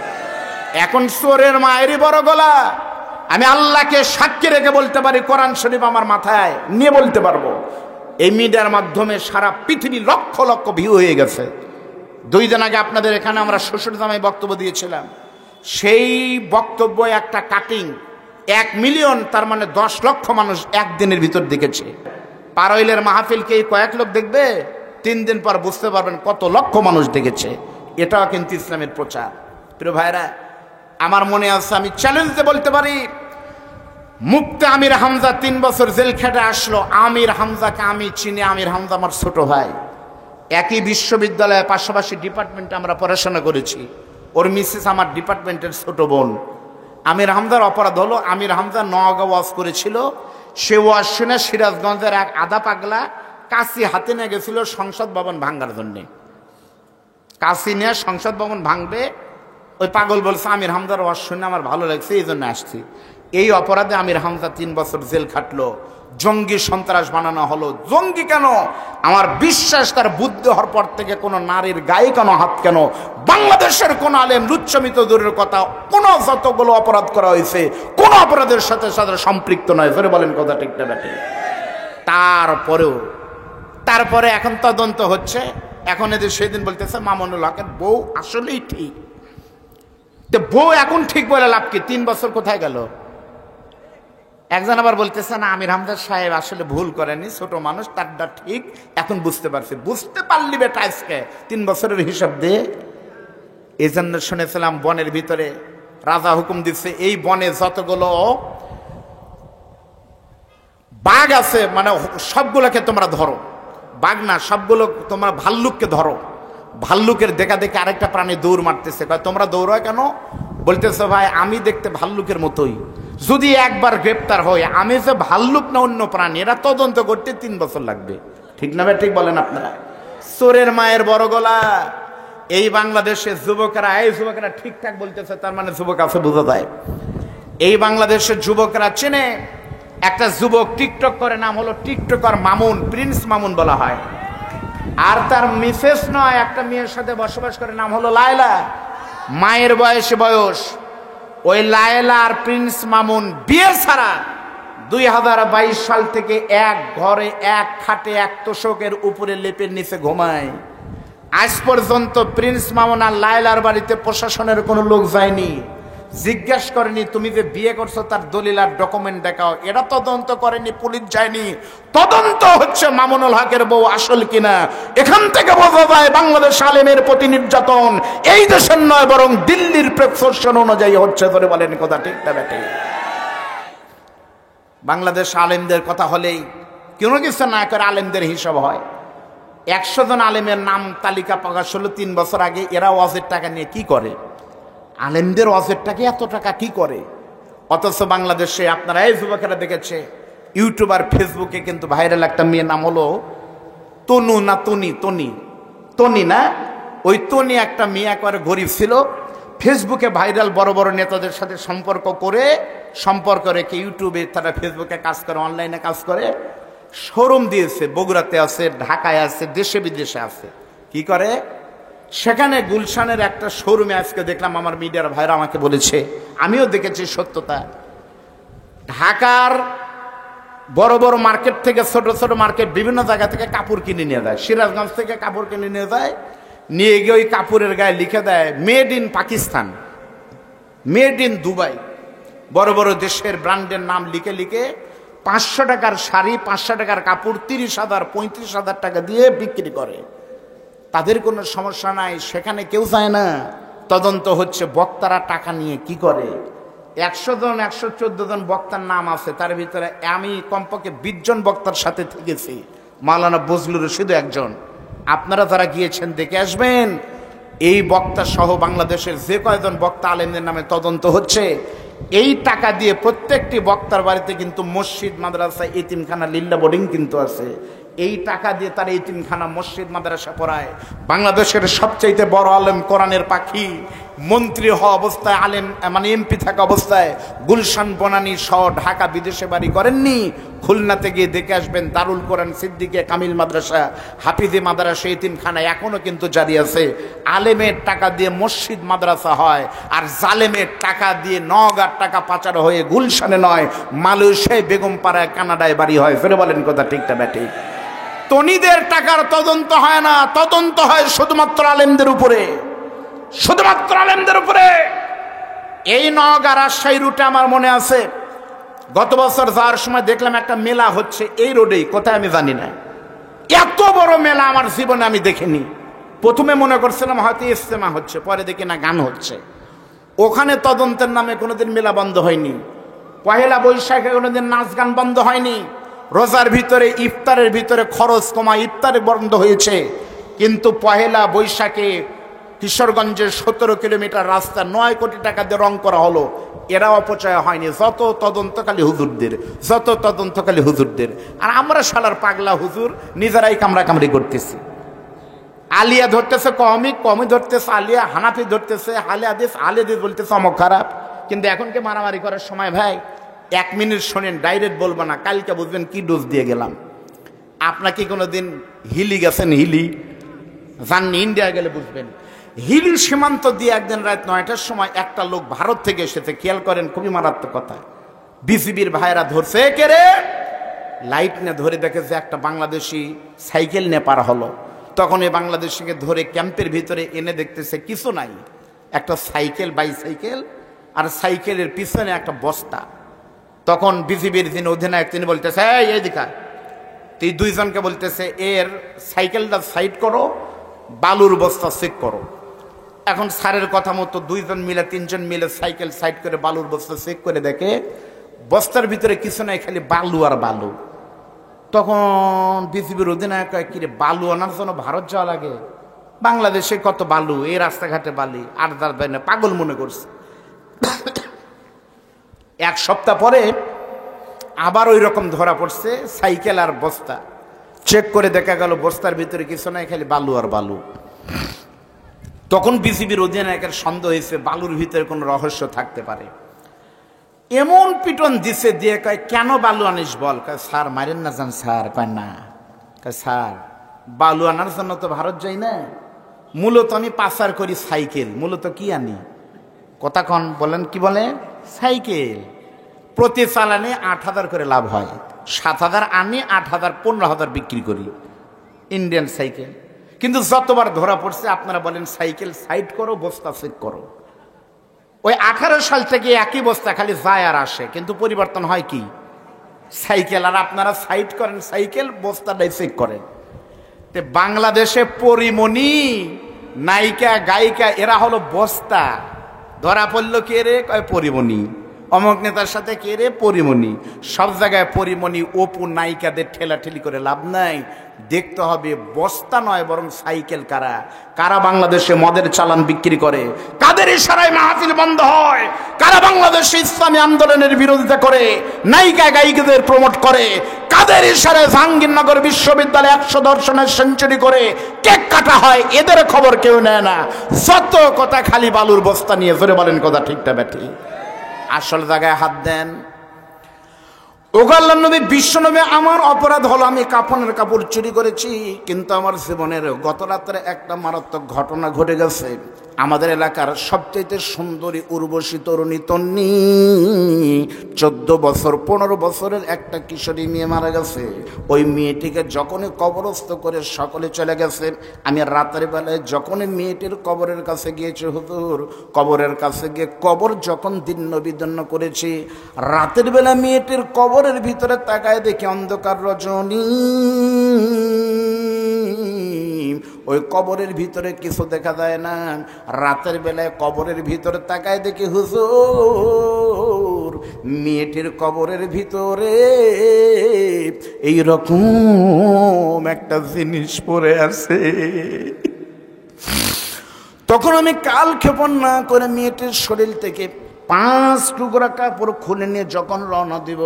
এখন চোরের মায়েরই বড় গলা। আমি আল্লাহকে সাক্ষী রেখে বলতে পারি, কোরআন শরীফ আমার মাথায় নিয়ে বলতে পারবো, এই মিডিয়ার মাধ্যমে সারা পৃথিবী লক্ষ লক্ষ ভিউ হয়ে গেছে। 2 দিন আগে আপনাদের এখানে আমরা শ্বশুর জামাই বক্তব্য দিয়েছিলাম, সেই বক্তব্য একটা কাটিং 1 মিলিয়ন, তার মানে 10 লক্ষ মানুষ একদিনের ভিতর দেখেছে। পারইলের মাহফিলকে কয়েক লোক দেখবে, 3 দিন পর বুঝতে পারবেন কত লক্ষ মানুষ দেখেছে। এটাও কিন্তু ইসলামের প্রচার। প্রিয় ভাইরা, আমার মনে আছে, আমি চ্যালেঞ্জে বলতে পারি, মুফতি আমির হামজা 3 বছর জেল খেটে আসলো। আমির হামজাকে আমি চিনি, আমির হামজা আমার ছোট ভাই, একই বিশ্ববিদ্যালয়ে পাশাপাশি ডিপার্টমেন্টে আমরা পড়াশোনা করেছি। ওর মিসেস আমার ডিপার্টমেন্টের ছোট বোন। আমির হামজার অপরাধ হলো, আমির হামজা নওগাঁ ওয়াজ করেছিল, সে ওয়াজ শুনে সিরাজগঞ্জের এক আধা পাগলা কাশি হাতে নিয়ে গেছিল সংসদ ভবন ভাঙ্গার জন্যে। কাশি নিয়ে সংসদ ভবন ভাঙবে, ওই পাগল বলছে আমির হামজার ওয়াজ শুনে আমার ভালো লাগছে, এই জন্য আসছি। এই অপরাধে আমির হামজা 3 বছর জেল খাটলো। জঙ্গি সন্ত্রাস বানানো হলো। জঙ্গি কেন? আমার বিশ্বাস তার বুদ্ধি হওয়ার পর থেকে কোনো নারীর গায়ে কেন হাত, কেন বাংলাদেশের কোন আলেম লুচ্ছমিত দূরের কথা, কোন যতগুলো অপরাধ করা হয়েছে কোন অপরাধের সাথে সাথে সম্পৃক্ত নয়। ধরে বলেন কথা ঠিক না ব্যাটে? তারপরে এখন তদন্ত হচ্ছে। এখন এদের সেদিন বলতেছে মামুনুল হকের বউ আসলেই ঠিক। তো বউ এখন ঠিক বলে লাভ কি? 3 বছর কোথায় গেল? একজন আবার বলতেছে না, আমির হামজা সাহেব আসলে ভুল করেনি, ছোট মানুষ, তারটা ঠিক, এখন বুঝতে পারছি। বুঝতে পারলি বেটা আজকে 3 বছরের হিসাব দিয়ে? এই জন্য শুনেছিলাম বনের ভিতরে রাজা হুকুম দিচ্ছে, এই বনে যতগুলো বাঘ আছে মানে সবগুলোকে তোমরা ধরো। বাঘ না, সবগুলো তোমরা ভাল্লুককে ধরো। ভাল্লুকের দেখা দেখে আরেকটা প্রাণী দৌড় মারতেছে। তোমরা দৌড়ায় কেন? বলতেছে ভাই আমি দেখতে ভাল্লুকের মতোই, যদি একবার গ্রেপ্তার হয় আমি যে ভাল্লুক না অন্য প্রাণী, এরা তদন্ত করতে 3 বছর লাগবে। ঠিক না ভাই? ঠিক বলেন আপনারা? চোরের মায়ের বড় গলা। এই বাংলাদেশের যুবকেরা, এই যুবকেরা ঠিকঠাক বলতেছে, তার মানে যুবক আছে বোঝা যায়। এই বাংলাদেশের যুবকরা চেনে একটা যুবক টিকটক করে, নাম হলো টিকটকার মামুন, প্রিন্স মামুন বলা হয়। আর তার মিসেস নয়, একটা মেয়ের সাথে বসবাস করে, নাম হলো লায়লা। মায়ের বয়স। ওই লায়লা আর প্রিন্স মামুন বিয়ে ছাড়া 2022 সাল থেকে এক ঘরে এক খাটে এক তোষকের উপরে লেপের নিচে ঘুমায়। আজ পর্যন্ত প্রিন্স মামুন আর লায়লার বাড়িতে প্রশাসনের কোনো লোক যায়নি, জিজ্ঞাসা করেনি তুমি যে বিয়ে করছো তার দলিল আর ডকুমেন্ট দেখাও, এটা তদন্ত করেনি, পুলিশ যায়নি। তদন্ত হচ্ছে মামুনুল হকের বউ আসল কিনা। এখান থেকে বোঝা যায় বাংলাদেশ আলেমের প্রতি নির্যাতন এই দেশের নয়, বরং দিল্লির প্রেসক্রিপশন অনুযায়ী হচ্ছে। ধরে বলেন কথা ঠিক না বেঠিক? বাংলাদেশ আলেমদের কথা হলেই কোনো কিছু না করে আলেমদের হিসাব হয়। 100 জন আলেমের নাম তালিকা প্রকাশ হলো 3 বছর আগে। এরা ওয়াজের টাকা নিয়ে কি করে? আলেমদের ওয়াজের টাকা এত টাকা কি করে? অথচ বাংলাদেশে আপনারা এই যুবকেরা দেখেছে ইউটিউব আর ফেসবুকে কিন্তু ভাইরাল একটা মেয়ের নাম হলো তনু না তনি না, ওই তনি একটা মেয়ে একবারে গরিব ছিল, ফেসবুকে ভাইরাল বড় বড় নেতাদের সাথে সম্পর্ক রেখে ইউটিউবে তারা ফেসবুকে কাজ করে, অনলাইনে কাজ করে, শোরুম দিয়েছে, বগুড়াতে আছে, ঢাকায় আছে, দেশে বিদেশে আছে। কি করে? সেখানে গুলশানের একটা শোরুমে আজকে দেখলাম, আমার মিডিয়ার ভাইরা আমাকে বলেছে, আমিও দেখেছি সত্যতা, ঢাকার বড় বড় মার্কেট থেকে ছোট ছোট মার্কেট বিভিন্ন জায়গা থেকে কাপড় কিনে নিয়ে যায়, সিরাজগঞ্জ থেকে কাপড় কিনে নিয়ে যায়, নিয়ে গিয়ে ওই কাপড়ের গায়ে লিখে দেয় made in Pakistan, made in Dubai, বড় বড় দেশের ব্র্যান্ডের নাম লিখে 500 টাকার শাড়ি, 500 টাকার কাপড় 30,000 35,000 টাকা দিয়ে বিক্রি করে। তাদের কোনো সমস্যা নাই, সেখানে কেউ যায় না। তদন্ত হচ্ছে বক্তারা টাকা নিয়ে কি করে। 100 জন 114 জন বক্তার নাম আছে, তার ভিতরে আমি কমপক্ষে 20 জন বক্তার সাথে থেকেছি, মাওলানা বজলুর রশিদ একজন। আপনারা যারা গিয়েছেন দেখে আসবেন। এই বক্তা সহ বাংলাদেশের যে কয়জন বক্তা আলেমদের নামে তদন্ত হচ্ছে, এই টাকা দিয়ে প্রত্যেকটি বক্তার বাড়িতে কিন্তু মসজিদ, মাদ্রাসা, এতিমখানা, লিল্লা বোর্ডিং কিন্তু আছে। এই টাকা দিয়ে তার এতিমখানা, মসজিদ, মাদ্রাসা পড়ায়। বাংলাদেশের সবচাইতে বড় আলেম, কোরআনের পাখি, মন্ত্রী হওয়া অবস্থায়, আলেম মানে এমপি থাকা অবস্থায় গুলশান, বনানী সহ ঢাকা বিদেশে বাড়ি করেননি। খুলনাতে গিয়ে দেখে আসবেন, দারুল কোরআন, সিদ্দিকে কামিল মাদ্রাসা, হাফিজি মাদ্রাসা, এতিমখানা এখনো কিন্তু জারি আছে। আলেমের টাকা দিয়ে মসজিদ, মাদ্রাসা হয়, আর জালেমের টাকা দিয়ে নওগাঁর টাকা পাচার হয়ে গুলশানে নয়, মালয়েশিয়ায়, বেগমপাড়ায়, কানাডায় বাড়ি হয়। ফেরে বলেন কথা ঠিকটা ব্যাঠিক? তনিদের টাকার তদন্ত হয় না, তদন্ত হয় শুধুমাত্র আলেমদের উপরে, শুধুমাত্র আলেমদের উপরে। এই নওগাঁ রাজশাহী রুটে আমার মনে আছে, গত বছর যাওয়ার সময় দেখলাম একটা মেলা হচ্ছে এই রোডেই, কোথায় আমি জানি না। এত বড় মেলা আমার জীবনে আমি দেখিনি। প্রথমে মনে করছিলাম হয়তো ইজতেমা হচ্ছে, পরে দেখি না গান হচ্ছে। ওখানে তদন্তের নামে কোনোদিন মেলা বন্ধ হয়নি, পহেলা বৈশাখে কোনোদিন নাচ গান বন্ধ হয়নি, রোজার ভিতরে ইফতারের ভিতরে খরচ কমা ইফতারে বন্ধ হয়েছে। কিন্তু পহেলা বৈশাখে কিশোরগঞ্জের 17 কিলোমিটার রাস্তা 9 কোটি টাকা দিয়ে রং করা হলো, এরা অপচয় হয়নি। যত তদন্তকালী হুজুরদের, আর আমরা শালার পাগলা হুজুর নিজেরাই কামড়াকামড়ি করতেছি। আলিয়া ধরতেছে কমই ধরতেছে, আলিয়া হানাফি ধরতেছে, আলে হাদিস বলতেছে অমক খারাপ। কিন্তু এখন কি মারামারি করার সময় ভাই? 1 মিনিট শোনেন, ডাইরেক্ট বলবো না, কালকে বুঝবেন কি ডোজ দিয়ে গেলাম। আপনাকে কোনোদিন হিলি গেছেন? হিলি জাননি, ইন্ডিয়া গেলে বুঝবেন। হিলি সীমান্ত দিয়ে একদিন রাত 9টার সময় একটা লোক ভারত থেকে এসেছে, খেয়াল করেন, খুবই মারাত্মক কথা। বিসিবির ভাইরা ধরছে, কে রে? লাইট নিয়ে ধরে দেখে যে একটা বাংলাদেশি সাইকেল নিয়ে পার হলো। তখন এই বাংলাদেশিকে ধরে ক্যাম্পের ভিতরে এনে দেখতেছে কিছু নাই, একটা সাইকেল, বাইসাইকেল, আর সাইকেলের পিছনে একটা বস্তা। তখন বিসিবির যিনি অধিনায়ক তিনি বলতেছে, এই দিকা, তুই 2 জনকে বলতেছে এর সাইকেলটা সাইড করো, বালুর বস্তা চেক করো। এখন স্যারের কথা মতো 2 জন মিলে 3 জন মিলে সাইকেল সাইড করে বালুর বস্তা চেক করে দেখে বস্তার ভিতরে কিছু নাই, খালি বালু আর বালু। তখন বিসিবির অধিনায়ক কিরে, বালু আনার জন্য ভারত যাওয়া লাগে? বাংলাদেশে কত বালু, এই রাস্তাঘাটে বালি, আর পাগল মনে করছে। 1 সপ্তাহ পরে আবার ওই রকম ধরা পড়ছে, সাইকেল আর বস্তা চেক করে দেখা গেল বস্তার ভিতরে কিছু নাই, খালি বালু আর বালু। তখন বিসিবির অধিনায়কের সন্দেহ হয়েছে বালুর ভিতরে কোনো রহস্য থাকতে পারে। এমন পিটন দিছে, দিয়ে কয় কেন বালু আনিস বল। কয় স্যার মারেন না যান স্যার। কয় না। কয় স্যার বালু আনার জন্য তো ভারত যাই না, মূলত আমি পাচার করি সাইকেল। মূলত কি আনি কথা কন বলেন, কি বলে? সাইকেল। প্রতি চালানে 8,000 করে লাভ হয়, 7,000 আনি, 8,000 15,000 বিক্রি করি ইন্ডিয়ান সাইকেল। কিন্তু যতবার ধরা পড়ছে আপনারা বলেন সাইকেল সাইড করো, বস্তা চেক করো। ওই 18 সাল থেকে একই বস্তা খালি যায় আর আসে, কিন্তু পরিবর্তন হয় কি? সাইকেল। আর আপনারা সাইড করেন সাইকেল, বস্তাটাই চেক করেন। বাংলাদেশে পরিমণি, নায়িকা, গায়িকা এরা হলো বস্তা। ধরা পড়লো কে রে? কয় পরিমণি। অমক নেতার সাথে কে রে? পরিমণি। সব জায়গায় পরিমণি, অপু, নায়িকাদের ঠেলাঠেলি করে লাভ নাই। দেখতে হবে বস্তা নয় বরং সাইকেল কারা। কারা বাংলাদেশে মদের চালান বিক্রি করে, কাদের ইশারায় মাহফিল বন্ধ হয়, কারা বাংলাদেশে ইসলামী আন্দোলনের বিরোধিতা করে, নায়িকা গায়িকাদের প্রমোট করে, কাদের ইশারায় জাহাঙ্গীরনগর বিশ্ববিদ্যালয়ে 100 দর্শনের সেঞ্চুরি করে কেক কাটা হয়, এদের খবর কেউ নেয় না। যত কথা খালি বালুর বস্তা নিয়ে। জোরে বলেন কথা ঠিকটা ব্যাঠি? আসল জায়গায় হাত দেন। ওগাল্লাহ নবী, বিশ্বনবী, আমার অপরাধ হলো আমি কাফনের কাপড় চুরি করেছি, কিন্তু আমার জীবনের গত রাত্রে একটা মারাত্মক ঘটনা ঘটে গেছে। আমাদের এলাকার সবচেয়ে সুন্দরী উর্বশী তরুণী তন্নি, 14 বছর 15 বছরের একটা কিশোরী মেয়ে মারা গেছে। ওই মেয়েটিকে যখনই কবরস্থ করে সকলে চলে গেছে, আমি রাতের বেলায় যখনই মেয়েটির কবরের কাছে গিয়েছি হুজুর, কবরের কাছে গিয়ে কবর যখন দিন্য বিদন্ন করেছি, রাতের বেলা মেয়েটির কবরের ভিতরে তাকায় দেখি অন্ধকার রজনী। ওই কবরের ভিতরে কিছু দেখা যায় না। রাতের বেলায় কবরের ভিতরে তাকায় দেখি হুজুর, মেয়েটির কবরের ভিতরে এইরকম একটা জিনিস পড়ে আছে। তখন আমি কাল ক্ষেপণ না করে মেয়েটির শরীর থেকে 5 টুকরা কাপড় খুলে নিয়ে যখন রওনা দিব,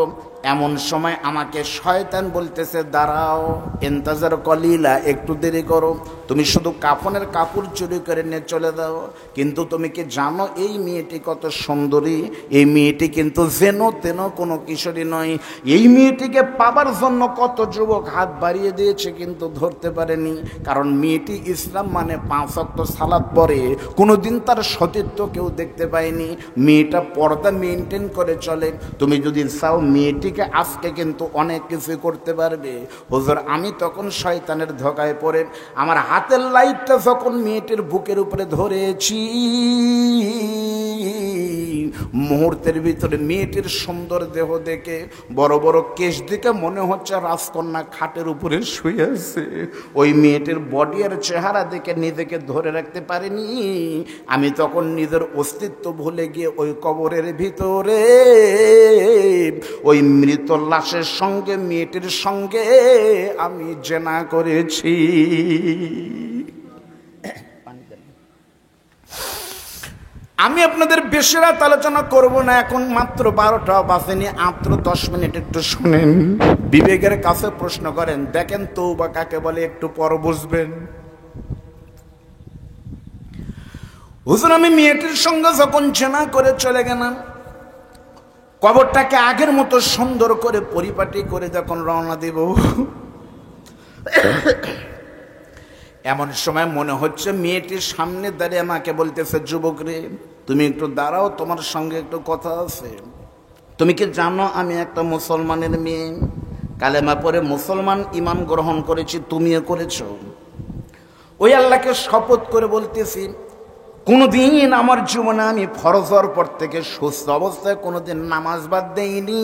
এমন সময় আমাকে শয়তান বলতেছে, দাঁড়াও, ইন্তজার কলিলা, একটু দেরি করো, তুমি শুধু কাফনের কাপড় চুরি করে নিয়ে চলে দাও। কিন্তু তুমি কি জানো এই মেয়েটি কত সুন্দরী? এই মেয়েটি কিন্তু যেন তেন কোনো কিশোরী নয়। এই মেয়েটিকে পাবার জন্য কত যুবক হাত বাড়িয়ে দিয়েছে কিন্তু ধরতে পারেনি, কারণ মেয়েটি ইসলাম মানে 5 ওয়াক্ত সালাত পড়ে, কোনোদিন তার সতীত্ব কেউ দেখতে পায়নি। মেয়েটা পর্দা মেনটেন করে চলে। তুমি যদি চাও মেয়েটিকে আজকে কিন্তু অনেক কিছু করতে পারবে। হুজুর, আমি তখন শয়তানের ধোঁকায় পড়ে আমার হাতের লাইটটা যখন মেয়েটির বুকের উপরে ধরেছি, মুহূর্তের ভিতরে মেয়েটির সুন্দর দেহ দেখে, বড় বড় কেশ দেখে মনে হচ্ছে রাজকন্যা খাটের উপরে শুয়ে আছে। ওই মেয়েটির বডি আর চেহারা দেখে নিজেকে ধরে রাখতে পারিনি। আমি তখন নিজের অস্তিত্ব ভুলে গিয়ে ওই কবরের ভিতরে ওই মৃত লাশের সঙ্গে মেয়েটির সঙ্গে আমি জেনা করেছি। আমি আপনাদের বেশি রাত আলোচনা করব না, এখন মাত্র 12টা বাজেনি, মাত্র 10 মিনিট একটু শুনেন, বিবেকের কাছে প্রশ্ন করেন, দেখেন তওবা কাকে বলে, একটু পর বুঝবেন। হুজুর, আমি মেয়েটির সঙ্গে যখন জেনা করে চলে গেলাম, কবরটাকে আগের মতো সুন্দর করে পরিপাটি করে যখন রওনা দেব, এমন সময় মনে হচ্ছে মেয়েটির সামনে দাঁড়িয়ে আমাকে বলতেছে, যুবক রে, তুমি একটু দাঁড়াও, তোমার সঙ্গে একটু কথা আছে। তুমি কি জানো আমি একটা মুসলমানের মেয়ে, কালেমা পড়ে মুসলমান ইমান গ্রহণ করেছি, তুমিও করেছো। ওই আল্লাহকে শপথ করে বলতেছি, কোনোদিন আমার জীবনে আমি ফরজ হওয়ার পর থেকে সুস্থ অবস্থায় কোনোদিন নামাজ বাদ দেইনি,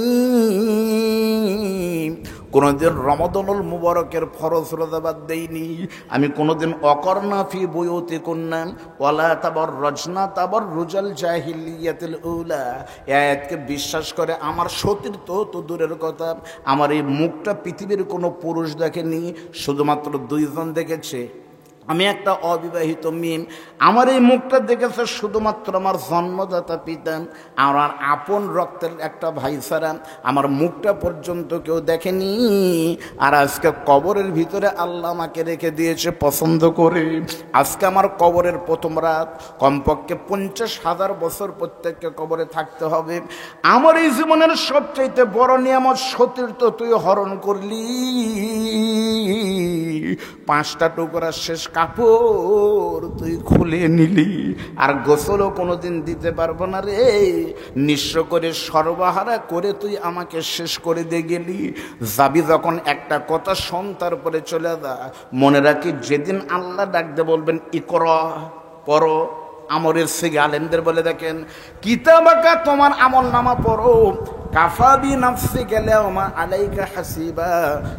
কোনোদিন রমাদানুল মুবারকের ফরজ রোজা বাদ দেইনি, আমি কোনোদিন অকর্ণা ফি বুয়ুতিকুন্না ওয়ালা তাবাররাজনা তাবাররুজাল জাহিলিয়াতিল উলা, এই আয়াতকে বিশ্বাস করে আমার সতীর্থ তো দূরের কথা, আমার এই মুখটা পৃথিবীর কোনো পুরুষ দেখেনি, শুধুমাত্র 2 জন দেখেছে, আমি একটা অবিবাহিত মেয়ে, আমার এই মুখটা দেখেছে শুধুমাত্র আমার জন্মদাতা পিতা, আমার আপন রক্তের একটা ভাই ছাড়া আমার মুখটা পর্যন্ত কেউ দেখেনি। আর আজকে কবরের ভিতরে আল্লাহ আমাকে রেখে দিয়েছে পছন্দ করে। আজকে আমার কবরের প্রথম রাত, কমপক্ষে 50,000 বছর প্রত্যেককে কবরে থাকতে হবে। আমার এই জীবনের সবচাইতে বড় নিয়ামত সতীর্থ তুই হরণ করলি, 5টা টুকরা শেষ কাপড় তুই খুলে নিলি, আর গোসলও কোনোদিন দিতে পারবো না রে, নিঃস্ব করে সর্বহারা করে তুই আমাকে শেষ করে দিয়ে গেলি। যাবি যখন একটা কথা শোন, তারপরে চলে যা। মনে রাখি, যেদিন আল্লাহ ডাকতে বলবেন ইকরা, পড়ো, আমরের সিগে আলেমদের বলে দেখেন, কিতাবাকা, তোমার আমল নামা পড়ো, কাফাবি নাফসি গেলে ওমা আলাইকা হাসিবা,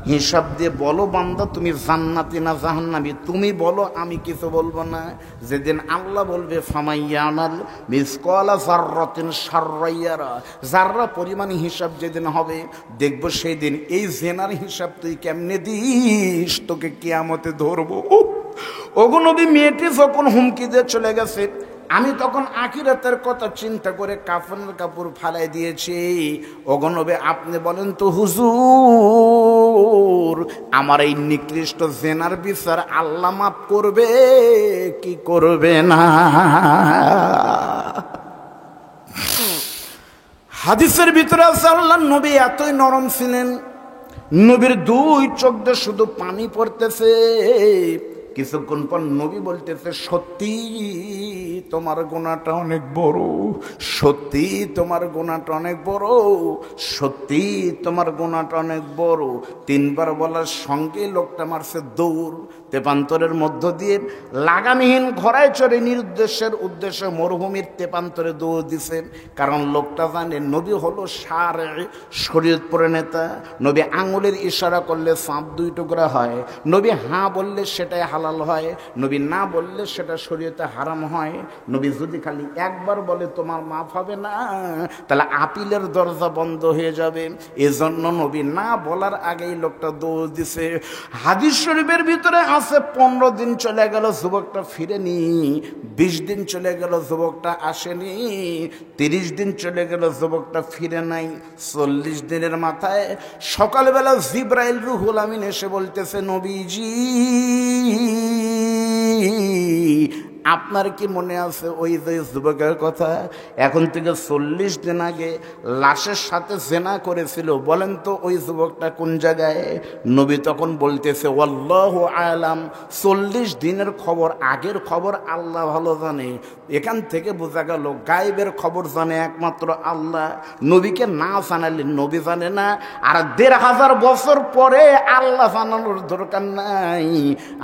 হিসাব দিয়ে বলো বান্দা তুমি জান্নাতি না জাহান্নামী, তুমি বলো, আমি কিছু বলবো না। যেদিন আল্লাহ বলবে ফামাইয়ামাল মিসকালা যাররাতিন শাররাইয়ারা, যাররা পরিমাণ হিসাব যেদিন হবে, দেখবো সেই দিন এই জেনার হিসাব তুই কেমনে দিস, তোকে কিয়ামতে ধরবো। ওগো নবী, মেয়েটি যখন হুমকি দিয়ে চলে গেছে, আমি তখন আখিরাতের কথা চিন্তা করে কাফনের কাপড় ফালাই দিয়েছি। ওগো নবী, আপনি বলেন তো হুজুর, আমার এই নিকৃষ্ট জেনার বিচার আল্লাহ মাফ করবে কি করবে না? হাদিসের ভিতরে আছে, আল্লাহর নবী এতই নরম ছিলেন, নবীর 2 চোখ দিয়ে শুধু পানি পড়তেছে। কিছুক্ষণ পর নবী বলতেছে, সত্যি তোমার গুনাহটা অনেক বড়, সত্যি তোমার গুনাহটা অনেক বড়, সত্যি তোমার গুনাহটা অনেক বড়। 3বার বলার সঙ্গে লোকটা মারছে দৌড়, তেপান্তরের মধ্য দিয়ে লাগামহীন ঘোড়ায় চড়ে নিরুদ্দেশ্যের উদ্দেশ্যে মরুভূমির তেপান্তরে দৌড় দিছে। কারণ লোকটা জানে নবী হলো শরীয়ত প্রণেতা। নবী আঙুলের ইশারা করলে সাপ 2 টুকরা হয়, নবী হ্যাঁ বললে সেটাই হালাল হয়, নবী না বললে সেটা শরীয়তে হারাম হয়। নবী যদি খালি একবার বলে তোমার মাফ হবে না, তাহলে আপিলের দরজা বন্ধ হয়ে যাবে। এজন্য নবী না বলার আগেই লোকটা দৌড় দিছে। হাদিস শরীফের ভিতরে আছে 15 দিন চলে গেল, যুবকটা ফিরেনি, 20 দিন চলে গেল, যুবকটা আসেনি, 30 দিন চলে গেল, যুবকটা ফিরে নাই। 40 দিনের মাথায় সকালবেলা জিবরাইল রুহুল আমিন এসে বলতেছে, নবীজি, আপনার কি মনে আছে ওই যে যুবকের কথা এখন থেকে 40 দিন আগে লাশের সাথে জেনা করেছিল, বলেন তো ওই যুবকটা কোন জায়গায়? নবী তখন বলতেছে, আল্লাহু আলাম, 40 দিনের খবর, আগের খবর আল্লাহ ভালো জানে। এখান থেকে বোঝা গেল গায়েবের খবর জানে একমাত্র আল্লাহ, নবীকে না জানালে নবী জানে না, আর 1500 বছর পরে আল্লাহ জানানোর দরকার নাই।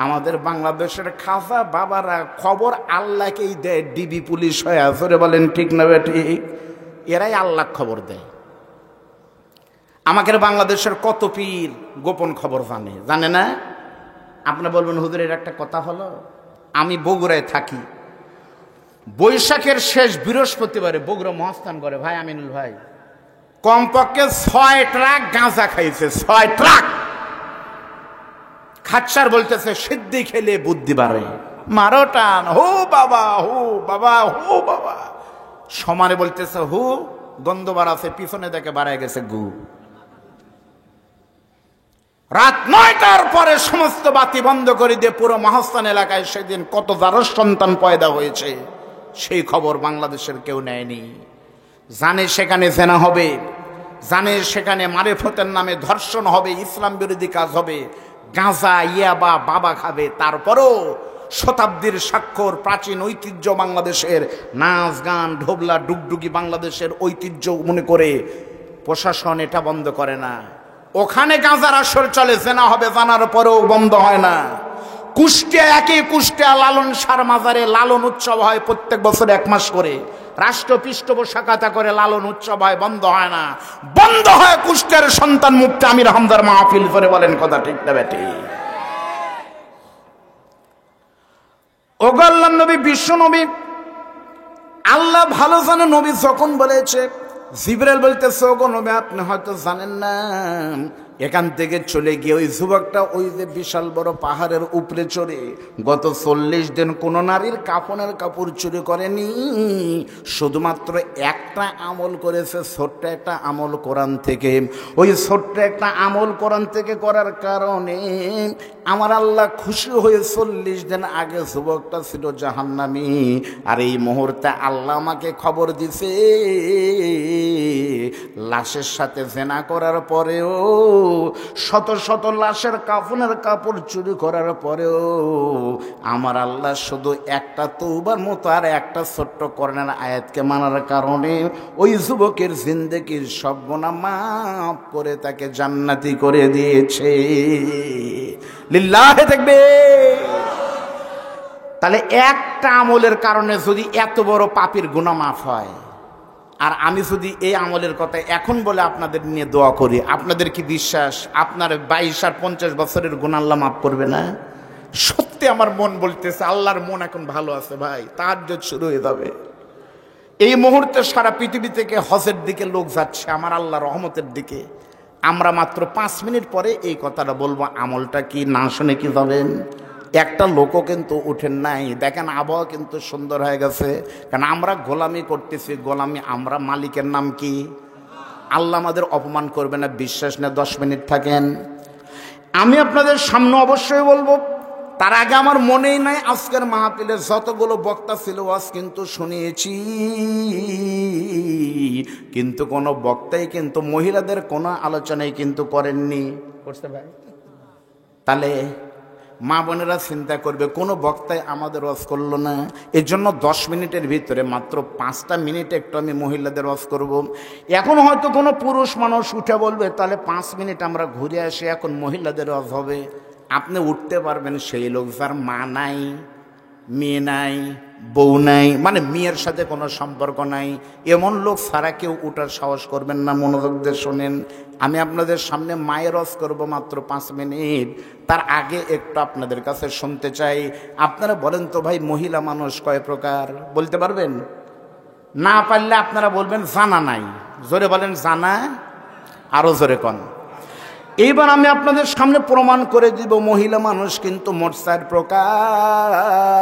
আমাদের বাংলাদেশের খাজা বাবারা খবর আল্লাহকেই দেয়, ডিবি পুলিশ হয়ে আসরে, বলেন ঠিক না ঠিক? এরাই আল্লাহ খবর দেয়। আমাদের বাংলাদেশের কত পীর গোপন খবর জানে না? আপনি বলবেন হুজুরের একটা কথা হলো, আমি বগুড়ায় থাকি, বৈশাখের শেষ বৃহস্পতিবারে বগুড়া মহাস্থান করে ভাই আমিনুল ভাই কমপক্ষে 6 ট্রাক গাঁজা খাইছে, 6 ট্রাক। খাচ্ছার বলতেছে, সিদ্ধি খেলে বুদ্ধি বাড়ে, মারো টান, হো বাবা, হো বাবা, হো বাবা। সমানে বলতেছে হু, গন্ধ বাড়াছে, পিছনে দেখে বাড়ায় গেছে গু। রাত 9টার পরে সমস্ত বাতি বন্ধ করে দিয়ে পুরো মহাস্থান এলাকায় সেদিন কত জারস সন্তান পয়দা হয়েছে সেই খবর বাংলাদেশের কেউ নেয়নি। জানে সেখানে জেনা হবে, জানে সেখানে মারেফতের নামে ধর্ষণ হবে, ইসলাম বিরোধী কাজ হবে, গাঁজা ইয়াবা বাবা খাবে। তারপরও শতাব্দীর স্বাক্ষর প্রাচীন ঐতিহ্য বাংলাদেশের, নাচ গান ঢোবলা ডুগডুগি বাংলাদেশের ঐতিহ্য মনে করে প্রশাসন এটা বন্ধ করে না। ওখানে গাঁজার আসর চলে, জেনা হবে জানার পরেও বন্ধ হয় না। কুষ্টিয়া, একই কুষ্টিয়া লালন সার মাজারে লালন উৎসব হয় প্রত্যেক বছর 1 মাস করে, রাষ্ট্র পৃষ্ঠপোষকতা করে লালন উৎসব হয়, বন্ধ হয় না। বন্ধ হয় কুষ্টিয়ার সন্তান মুক্তি আমির হামজার মাহফিল করে, বলেন কথা ঠিক না বেটি? ওগো আল্লাহর নবী, বিশ্ব নবী, আল্লাহ ভালো জানে নবী যখন বলেছে, জিবরাইল বলতেছে, ওগো নবী, আপনি হয়তো জানেন না, এখান থেকে চলে গিয়ে ওই যুবকটা ওই যে বিশাল বড় পাহাড়ের উপরে চড়ে গত 40 দিন কোনো নারীর কাফনের কাপড় চুরি করেনি, শুধুমাত্র একটা আমল করেছে, ছোট্ট একটা আমল কোরআন থেকে। ওই ছোট্ট একটা আমল কোরআন থেকে করার কারণে আমার আল্লাহ খুশি হয়ে 40 দিন আগে যুবকটা ছিল জাহান্নামী, আর এই মুহূর্তে আল্লাহ আমাকে খবর দিছে লাশের সাথে জেনা করার পরেও, শত শত লাশের কাফনের কাপড় চুরি করার পরেও আমার আল্লাহ শুধু একটা তওবার মতো আর একটা ছোট্ট কোরআনের আয়াতকে মানার কারণে ওই যুবকের জিন্দেগির সব গুনাহ মাফ করে তাকে জান্নাতি করে দিয়েছে। লিল্লাহি তাকবীর। তাহলে একটা আমলের কারণে যদি এত বড় পাপের গুনাহ মাফ হয়, আর আমি যদি এই আমলের কথা এখন বলে আপনাদের নিয়ে দোয়া করি, আপনাদের কি বিশ্বাস আপনার 22 আর 50 বছরের গুনাহ আল্লাহ মাফ করবে না? সত্যি আমার মন বলতেছে আল্লাহর মন এখন ভালো আছে ভাই, তাহাজ্জুদ শুরু হয়ে যাবে এই মুহূর্তে। সারা পৃথিবী থেকে হজের দিকে লোক যাচ্ছে আমার আল্লাহর রহমতের দিকে। আমরা মাত্র 5 মিনিট পরে এই কথাটা বলবো, আমলটা কি না শুনে কি যাবেন? একটা লোকও কিন্তু উঠেন নাই। দেখেন আবহাওয়া কিন্তু সুন্দর হয়ে গেছে, কারণ আমরা গোলামি করতেছি। গোলামি আমরা, মালিকের নাম কি? আল্লাহ আমাদের অপমান করবে না, বিশ্বাস না? 10 মিনিট থাকেন, আমি আপনাদের সামনে অবশ্যই বলবো। তার আগে আমার মনেই নাই আজকের মাহফিলে যতগুলো বক্তা ছিল আজ কিন্তু শুনিয়েছি, কিন্তু কোনো বক্তাই কিন্তু মহিলাদের কোনো আলোচনাই কিন্তু করেননি। করছে ভাই? তাহলে মা বোনেরা চিন্তা করবে কোনো বক্তাই আমাদের ওয়াজ করলো না। এর জন্য 10 মিনিটের ভিতরে মাত্র 5টা মিনিট একটু আমি মহিলাদের ওয়াজ করব। এখন হয়তো কোনো পুরুষ মানুষ উঠে বলবে তাহলে 5 মিনিট আমরা ঘুরে আসি, এখন মহিলাদের ওয়াজ হবে। আপনি উঠতে পারবেন সেই লোক যার মা নাই, মেয়ে নাই, বউ নাই, মানে মেয়ের সাথে কোনো সম্পর্ক নাই, এমন লোক ছাড়া কেউ উঠার সাহস করবেন না। মনোযোগ দিয়ে শোনেন, আমি আপনাদের সামনে মায়ের ওয়াজ করব মাত্র 5 মিনিট। তার আগে একটু আপনাদের কাছে শুনতে চাই, আপনারা বলেন তো ভাই মহিলা মানুষ কয় প্রকার? বলতে পারবেন? না পারলে আপনারা বলবেন জানা নাই। জোরে বলেন জানা, আরো জোরে কন। এইবার আমি আপনাদের সামনে প্রমাণ করে দিব মহিলা মানুষ কিন্তু মোট 4 প্রকার।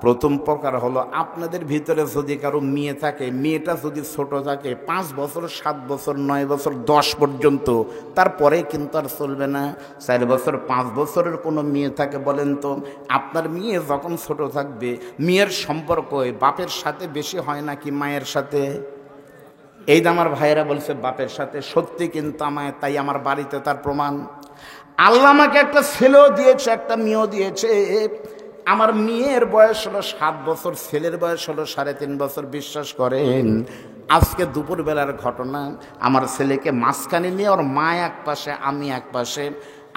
প্রথম প্রকার হলো আপনাদের ভিতরে যদি কারো মেয়ে থাকে, মেয়েটা যদি ছোট থাকে 5 বছর, 7 বছর, 9 বছর, 10 পর্যন্ত, তারপরে কিন্তু আর চলবে না। 4 বছর, 5 বছরের কোনো মেয়ে থাকে, বলেন তো আপনার মেয়ে যখন ছোট থাকবে মেয়ের সম্পর্ক বাপের সাথে বেশি হয় নাকি মায়ের সাথে? এই যে আমার ভাইয়েরা বলছে বাপের সাথে, সত্যি কিন্তু আমায়, তাই আমার বাড়িতে তার প্রমাণ। আল্লাহ আমাকে একটা ছেলেও দিয়েছে, একটা মেয়েও দিয়েছে। আমার মেয়ের বয়স হলো 7 বছর, ছেলের বয়স হলো 3.5 বছর। বিশ্বাস করেন আজকে দুপুরবেলার ঘটনা, আমার ছেলেকে মাঝখানে নিয়ে ওর মা এক পাশে, আমি এক পাশে,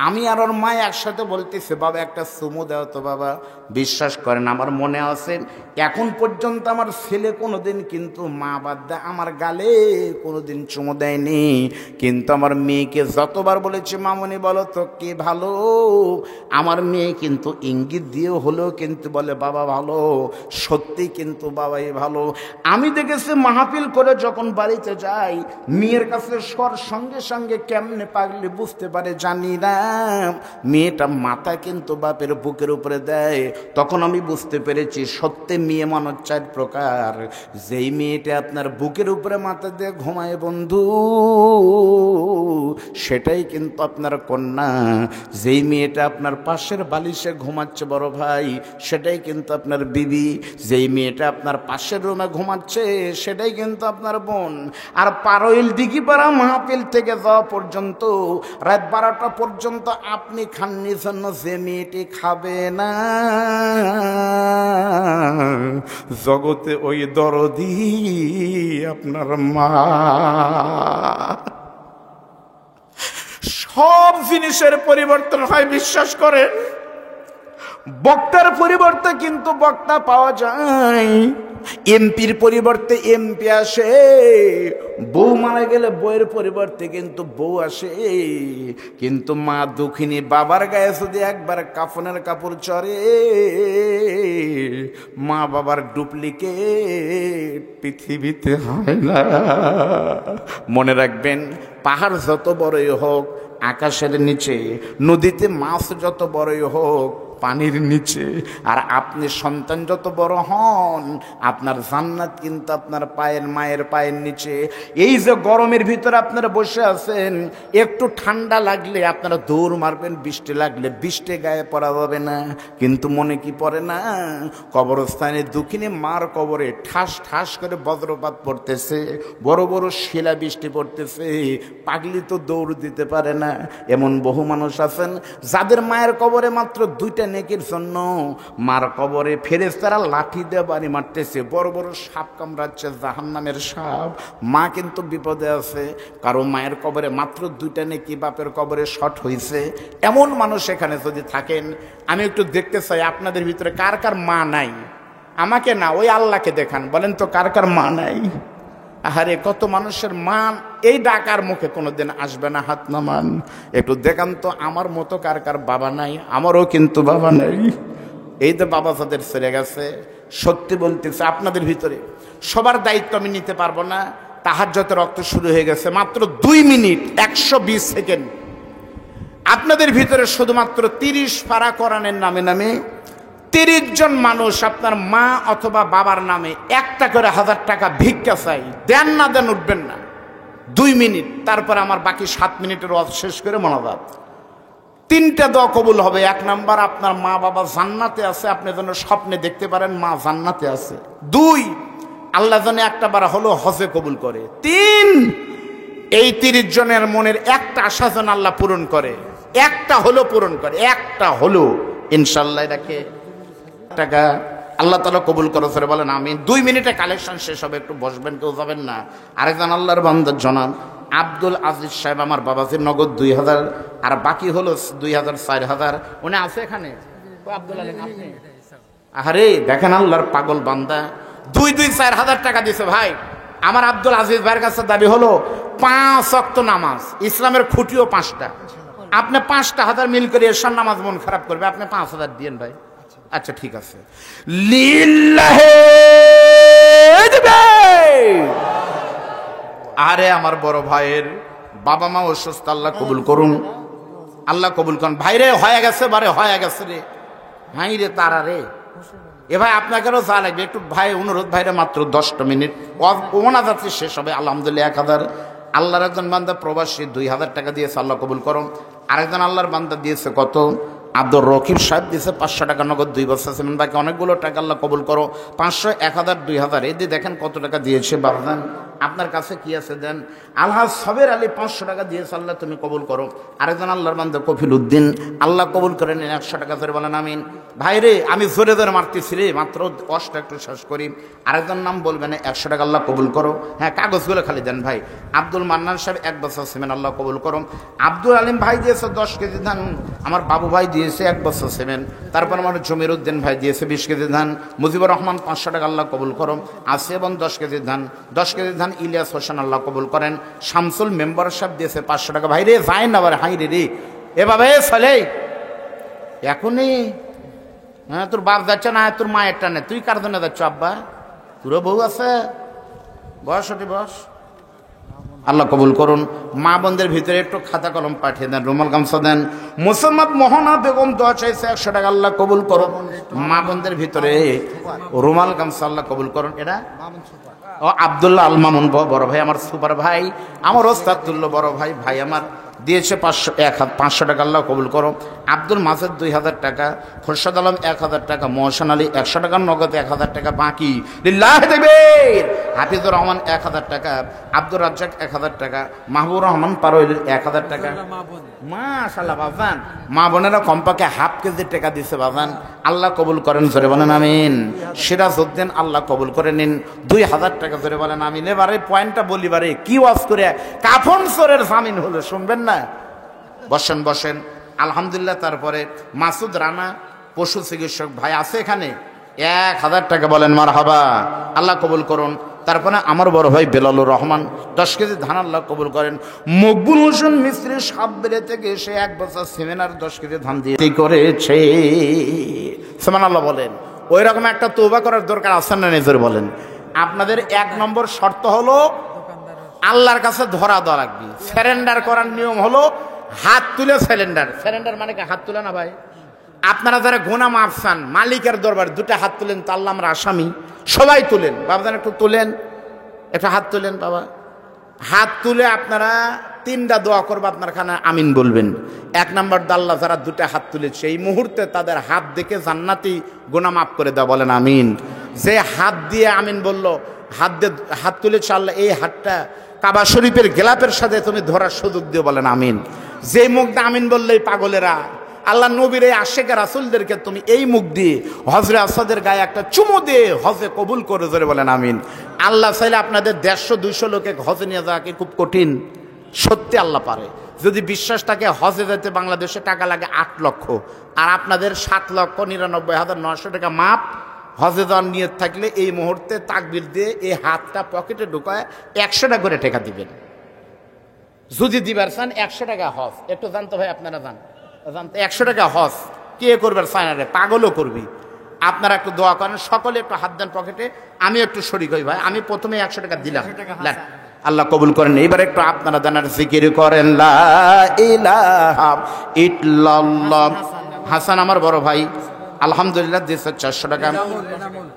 আমি আর ওর মা একসাথে বলতেছে বাবা একটা চুমু দাও তো বাবা। বিশ্বাস করেন আমার মনে আছে এখন পর্যন্ত আমার ছেলে কোনোদিন কিন্তু মা বাদ দেয় আমার গালে কোনোদিন চুমু দেয়নি, কিন্তু আমার মেয়েকে যতবার বলেছে মামনি বলো তো কে ভালো, আমার মেয়ে কিন্তু ইঙ্গিত দিয়ে হলেও কিন্তু বলে বাবা ভালো। সত্যি কিন্তু বাবাই ভালো। আমি দেখেছি মাহফিল করে যখন বাড়িতে যাই মেয়ের কাছে সঙ্গে সঙ্গে কেমনে পাগলি বুঝতে পারে জানি না, মেয়েটা মাথা কিন্তু বাপের বুকের উপরে দেয়। তখন আমি বুঝতে পেরেছি সত্যি মেয়ে মানুষ 4 প্রকার। যেই মেয়েটা আপনার বুকের উপরে মাথা দিয়ে ঘুমায় বন্ধু, সেটাই কিন্তু আপনার কন্যা। যেই মেয়েটা আপনার পাশের বালিশে ঘুমাচ্ছে বড় ভাই, সেটাই কিন্তু আপনার বিবি। যেই মেয়েটা আপনার পাশের রুমে ঘুমাচ্ছে সেটাই কিন্তু আপনার বোন। আর পারইল দিঘিপাড়া মাহফিল থেকে যাওয়া পর্যন্ত রাত 12টা পর্যন্ত আপনি খাননি জন্য যে মেয়েটি খাবে না, জগতে ওই দরদি আপনার মা। সব জিনিসের পরিবর্তন হয়, বিশ্বাস করেন। বক্তার পরিবর্তে কিন্তু বক্তা পাওয়া যায়, এমপির পরিবর্তে এমপি আসে, বউ মারা গেলে বউয়ের পরিবর্তে কিন্তু বউ আসে। কিন্তু মা দুঃখিনী বাবার গায়ে যদি একবার কাফনের কাপড় চড়ে, মা বাবার ডুপ্লিকেট পৃথিবীতে হয় না। মনে রাখবেন পাহাড় যত বড়ই হোক, আকাশের নিচে, নদীতে মাছ যত বড়ই হোক পানির নিচে, আর আপনি সন্তান যত বড় হন আপনার জান্নাত কিন্তু আপনার পায়ের মায়ের পায়ের নিচে। এই যে গরমের ভিতরে আপনারা বসে আছেন, একটু ঠান্ডা লাগলে আপনারা দৌড় মারবেন, বৃষ্টি লাগলে বৃষ্টি গায়ে পড়া যাবে না, কিন্তু মনে কি পড়ে না কবরস্থানে দক্ষিণে মার কবরে ঠাস ঠাস করে বজ্রপাত পড়তেছে, বড় বড় শিলা বৃষ্টি পড়তেছে, পাগলি তো দৌড় দিতে পারে না। এমন বহু মানুষ আছেন যাদের মায়ের কবরে মাত্র 2টা নেকির জন্য মার কবরে ফেরেশতারা লাঠি দিয়ে বাড়ি মারতেছে, বড় বড় সাপ কামড়াচ্ছে, জাহান্নামের সাপ। মা কিন্তু বিপদে আছে, কারো মায়ের কবরে মাত্র 2টা নেকি বাপের কবরে শর্ট হয়েছে। এমন মানুষ এখানে যদি থাকেন, আমি একটু দেখতে চাই আপনাদের ভিতরে কার কার মা নাই। আমাকে না, ওই আল্লাহকে দেখান, বলেন তো কার কার মা নাই। আহারে কত মানুষের মা এই ডাকার মুখে কোনোদিন আসবে না, হাত নামান। একটু দেখান তো আমার মতো কার কার বাবা নাই। আমারও কিন্তু বাবা নাই। এই তো বাবা যাদের ছেড়ে গেছে, সত্যি বলতেছে আপনাদের ভিতরে সবার দায়িত্ব আমি নিতে পারবো না। তাহাজ্জুদের রক্ত শুরু হয়ে গেছে, মাত্র 2 মিনিট 120 সেকেন্ড। আপনাদের ভিতরে শুধুমাত্র 30 পারা কোরআনের নামে নামে 30 জন মানুষ আপনার মা অথবা বাবার নামে 1টা করে 1000 টাকা ভিক্ষা চাই, দেন না দেন উঠবেন না। 2 মিনিট, তারপর আমার বাকি 7 মিনিটের ওয়াজ শেষ করে মোনাজাত। 3টা দোয়া কবুল হবে। 1 নাম্বার, আপনার মা বাবা জান্নাতে আছে, আপনি যেন স্বপ্নে দেখতে পারেন মা জান্নাতে আছে। 2, আল্লাহ যেন একটা বার হলো হজে কবুল করে। 3, এই 30 জনের মনের একটা আশা যেন আল্লাহ পূরণ করে, একটা হলো পূরণ করে, একটা হলো ইনশাল্লাহ। এটাকে টাকা আল্লাহ তাআলা কবুল করো, ফেরে বলেন আমিন। 2 মিনিটে কালেকশন শেষ হবে, একটু বসবেন, কেউ যাবেন না। আরেকজন আল্লাহর বান্দা জনাব আব্দুল আজিজ সাহেব, আমার বাবাজির নগদ 2000, আর বাকি হলো 2000 4000। উনি আছে এখানে? আব্দুল আলিম আপনি? আরে দেখেন আল্লাহর পাগল বান্দা 2-4 হাজার টাকা দিছে। ভাই আমার আব্দুল আজিজ ভাইয়ের কাছে দাবি হলো 5 ওয়াক্ত নামাজ, ইসলামের খুঁটিও 5টা। আপনি 5টা হাজার মিল করে এরশাদ নামাজ মন খারাপ করবে, আপনি 5000 দিয়েন ভাই। আচ্ছা ঠিক আছে, লিল্লাহে দিবে। আরে আমার বড় ভাইয়ের বাবা মা অসুস্থ, আল্লাহ কবুল করুন, আল্লাহ কবুল করুন। ভাইরে হয়ে গেছে, বারে হয়ে গেছে রে, হাই রে তারা রে। এ ভাই আপনাকেও যা লাগবে একটু ভাই অনুরোধ, ভাইরে মাত্র 10টা মিনিট ওনা যাচ্ছে, শেষ হবে আলহামদুলিল্লাহ 1000। আল্লাহর একজন বান্দা প্রবাসী 2000 টাকা দিয়েছে, আল্লাহ কবুল করো। আরেকজন আল্লাহর বান্দা দিয়েছে কত? আব্দুর রকিব সাহেব দিয়েছে 500 টাকা নগদ, 2 বছর সিমেন্ট, বাকি অনেকগুলো টাকা, আল্লাহ কবুল করো। 500, 1000, 2000, এই দিয়ে দেখেন কত টাকা দিয়েছে। বাবজান আপনার কাছে কি আছে দেন। আলহাজ সবের আলী 500 টাকা দিয়েছে, আল্লাহ তুমি কবুল করো। আরেকজন আল্লাহর বান্দা কফিল উদ্দিন, আল্লাহ কবুল করে নিন, 100 টাকা ধরে বলেন আমিন। ভাই রে আমি জোরে জোরে মারতেছি রে, মাত্র 10টা একটু শেষ করি। আরেকজন নাম বলবেন, 100 টাকা আল্লাহ কবুল করো। হ্যাঁ কাগজগুলো খালি দেন ভাই। আব্দুল মান্নান সাহেব 1 বছর সিমেন্ট, আল্লাহ কবুল করো। আব্দুল আলিম ভাই দিয়েছে 10 কেজি ধান, আমার বাবু ভাই দিয়েছে 1 বছর সিমেন্ট। তারপর আমার জমির উদ্দিন ভাই দিয়েছে 20 কেজি ধান। মুজিবুর রহমান 500 টাকা, আল্লাহ কবুল করো। আছে এবং 10 কেজি ধান, 10 কেজি ধান ইলিয়াস হোসেন, আল্লাহ কবুল করেন। শামসুল মেম্বার সাহেব দিয়েছে 500 টাকা। ভাই রে যায় না, হাই রে রে এভাবে চলে এখনই। হ্যাঁ তোর বাপ যাচ্ছে না, তোর মায়ের টানে, তুই কার জন্য যাচ্ছ আব্বা? তোরও বউ আছে, বয়স ওটি বস। আল্লাহ কবুল করুন। মা বোনদের ভিতরে একটু খাতা কলম পাঠিয়ে দেন, রুমাল গামছা দেন। মুসলমান মোহনা বেগম দোয়া চাইছে 100 টাকা, আল্লাহ কবুল করুন। মা বোনদের ভিতরে রুমাল গামছা, আল্লাহ কবুল করুন। এটা ও আব্দুল্লাহ আল মামুন বড় ভাই, আমার সুপার ভাই, আমার ওস্তাদুল্লাহ বড় ভাই, ভাই আমার দিয়েছে 500 টাকা, আল্লাহ কবুল করো। আব্দুল মাজেদ 2000 টাকা, খোরশেদ আলম 1000 টাকা, মহসেন আলী 100 টাকার নগদ, 1000 টাকা বাকি লিল্লাহ তাকবীর। হাফিজুর রহমান 1000 টাকা, আব্দুর রাজ্জাক 1000 টাকা, মাহবুবুর রহমান পারোয়েল 1000 টাকা। মাশাআল্লাহ বাবান, মা বোনেরা কমপক্ষে হাফ কেজি টাকা দিছে বাবান, আল্লাহ কবুল করেন, জোরে বলেন আমিন। সিরাজ উদ্দিন, আল্লাহ কবুল করে নিন 2000 টাকা, জোরে বলেন আমিন। এবারে পয়েন্টটা বলি, বারে কি ওয়াজ করে কাফন চোরের জামিন হলো, শুনবেন না? বসেন বসেন, আলহামদুলিল্লাহ। তারপরে মাসুদ রানা পশু চিকিৎসক ভাই আছে এখানে, 1000 টাকা, বলেন মারহাবা, আল্লাহ কবুল করুন। তারপরে আমার বড় ভাই বেলালুর রহমান 10 কেজি ধান, আল্লাহ কবুল করেন। মকবুল হোসেন মিস্ত্রি সাববেরে থেকে এসে 1 বছর সেমিনার 10 কেজি ধান দিয়ে করেছে, সুবহানাল্লাহ বলেন। ওই রকম একটা তওবা করার দরকার আছে না নিজের বলেন। আপনাদের 1 নম্বর শর্ত হলো আল্লাহর কাছে ধরা দেওয়া লাগবে। সারেন্ডার করার নিয়ম হলো হাত তুলে স্যালেন্ডার মানে কি হাত তুলে না ভাই? আপনারা যারা গুনাহ মাফ চান মালিকের দরবার দুটা হাত তুলেন, তো আল্লাহ আমরা আসামি, সবাই তুলেন বাবাজান, একটু তুলেন, একটা হাত তুলেন বাবা। হাত তুলে আপনারা তিনটা দোয়া করবো, আপনার খানে আমিন বলবেন। এক নম্বর আল্লাহ যারা দুটা হাত তুলেছে এই মুহূর্তে তাদের হাত দেখে জান্নাতি গুনাহ মাফ করে দেওয়া, বলেন আমিন। যে হাত দিয়ে আমিন বলল, হাত তুলেছে আল্লাহ এই হাতটা কাবা শরীফের গেলাপের সাথে তুমি ধরার সুযোগ দিও, বলেন আমিন। যে মুখ দিয়ে আমিন বললে এই পাগলেরা আল্লাহ নবীর এই আশেকে রাসূলদেরকে তুমি এই মুখ দিয়ে হজরে আসাদের গায়ে একটা চুমু দিয়ে হজে কবুল করে ধরে, বলেন আমিন। আল্লাহ চাইলে আপনাদের 150-200 লোকে হজে নিয়ে যাওয়া কি খুব কঠিন? সত্যি আল্লাহ পারে। যদি বিশ্বাস থাকে হজে যেতে বাংলাদেশে টাকা লাগে 8 লক্ষ, আর আপনাদের 7,99,900 টাকা মাপ হজে যাওয়ার নিয়ত থাকলে এই মুহূর্তে তাকবীর দিয়ে এই হাতটা পকেটে ঢুকায় 100 টাকা করে টাকা দিবেন। যদি দিবার চান 100 টাকা হজ, একটু জানতো ভাই, আপনারা জানতো 100 টাকা হজ কে করবার চায় না রে, পাগলও করবি। আপনারা একটু দোয়া করেন, সকলে একটু হাত দেন পকেটে, আমি একটু শরীক হই ভাই। আমি প্রথমে 100 টাকা দিলাম, আল্লাহ কবুল করেন। এবার একটু আপনারা জানার জিকির করেন, লা ইলাহা ইল্লাল্লাহ। হাসান আমার বড় ভাই আলহামদুলিল্লাহ দিয়েছে 400 টাকা।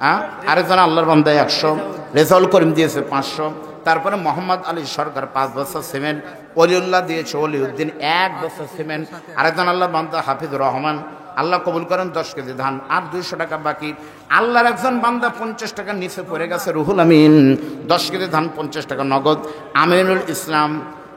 হ্যাঁ, আরেকজন আল্লাহর বান্দা 100, রেজাউল করিম দিয়েছে 500, তারপরে মোহাম্মদ আলী সরকার 5 বছর সিমেন্ট, ওলিউল্লাহ দিয়েছে ওলিউদ্দিন 1 বছর সিমেন্ট, আরেকজন আল্লাহর বান্দা হাফিজুর রহমান আল্লাহ কবুল করেন 10 কেজি ধান, আর 200 টাকা বাকি। আল্লাহর একজন বান্দা 50 টাকার নিচে পড়ে গেছে, রুহুল আমিন 10 কেজি ধান 50 টাকা নগদ। আমিনুল ইসলাম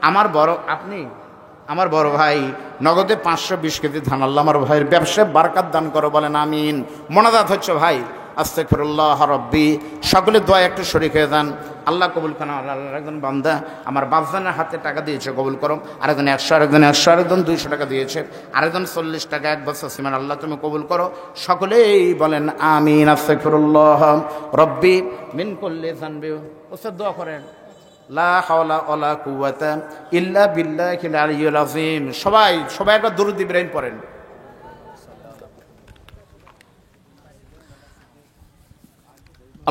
আমার বড় ভাই নগদে 520 কেজি ধান। আল্লাহ আমার ভাইয়ের ব্যবসায় বারকাত দান করো, বলেন আমিন। মোনাজাত হচ্ছে ভাই, আস্তাগফিরুল্লাহ রব্বি, সকলে দোয়া একটু শরীক হয়ে যান, আল্লাহ কবুল করেন। আল্লাহর একজন বান্দা আমার বাপজানের হাতে টাকা দিয়েছে, কবুল করো। আরেকজন 100, আরেকজন 100, আরেকজন 200 টাকা দিয়েছে, আরেকজন 40 টাকা, 1 বছর সিমান, আল্লাহ তুমি কবুল করো। সকলেই বলেন আমিন। আস্তাগফিরুল্লাহ রব্বি মিন কুল্লি যানবি। ওস্তাদ দোয়া করেন, লা হাওলা ওয়ালা কুওয়াতা ইল্লা বিল্লাহিল আলিয়্যিল আযীম। সবাই একবার দুরূদ ইব্রাহিম পড়েন।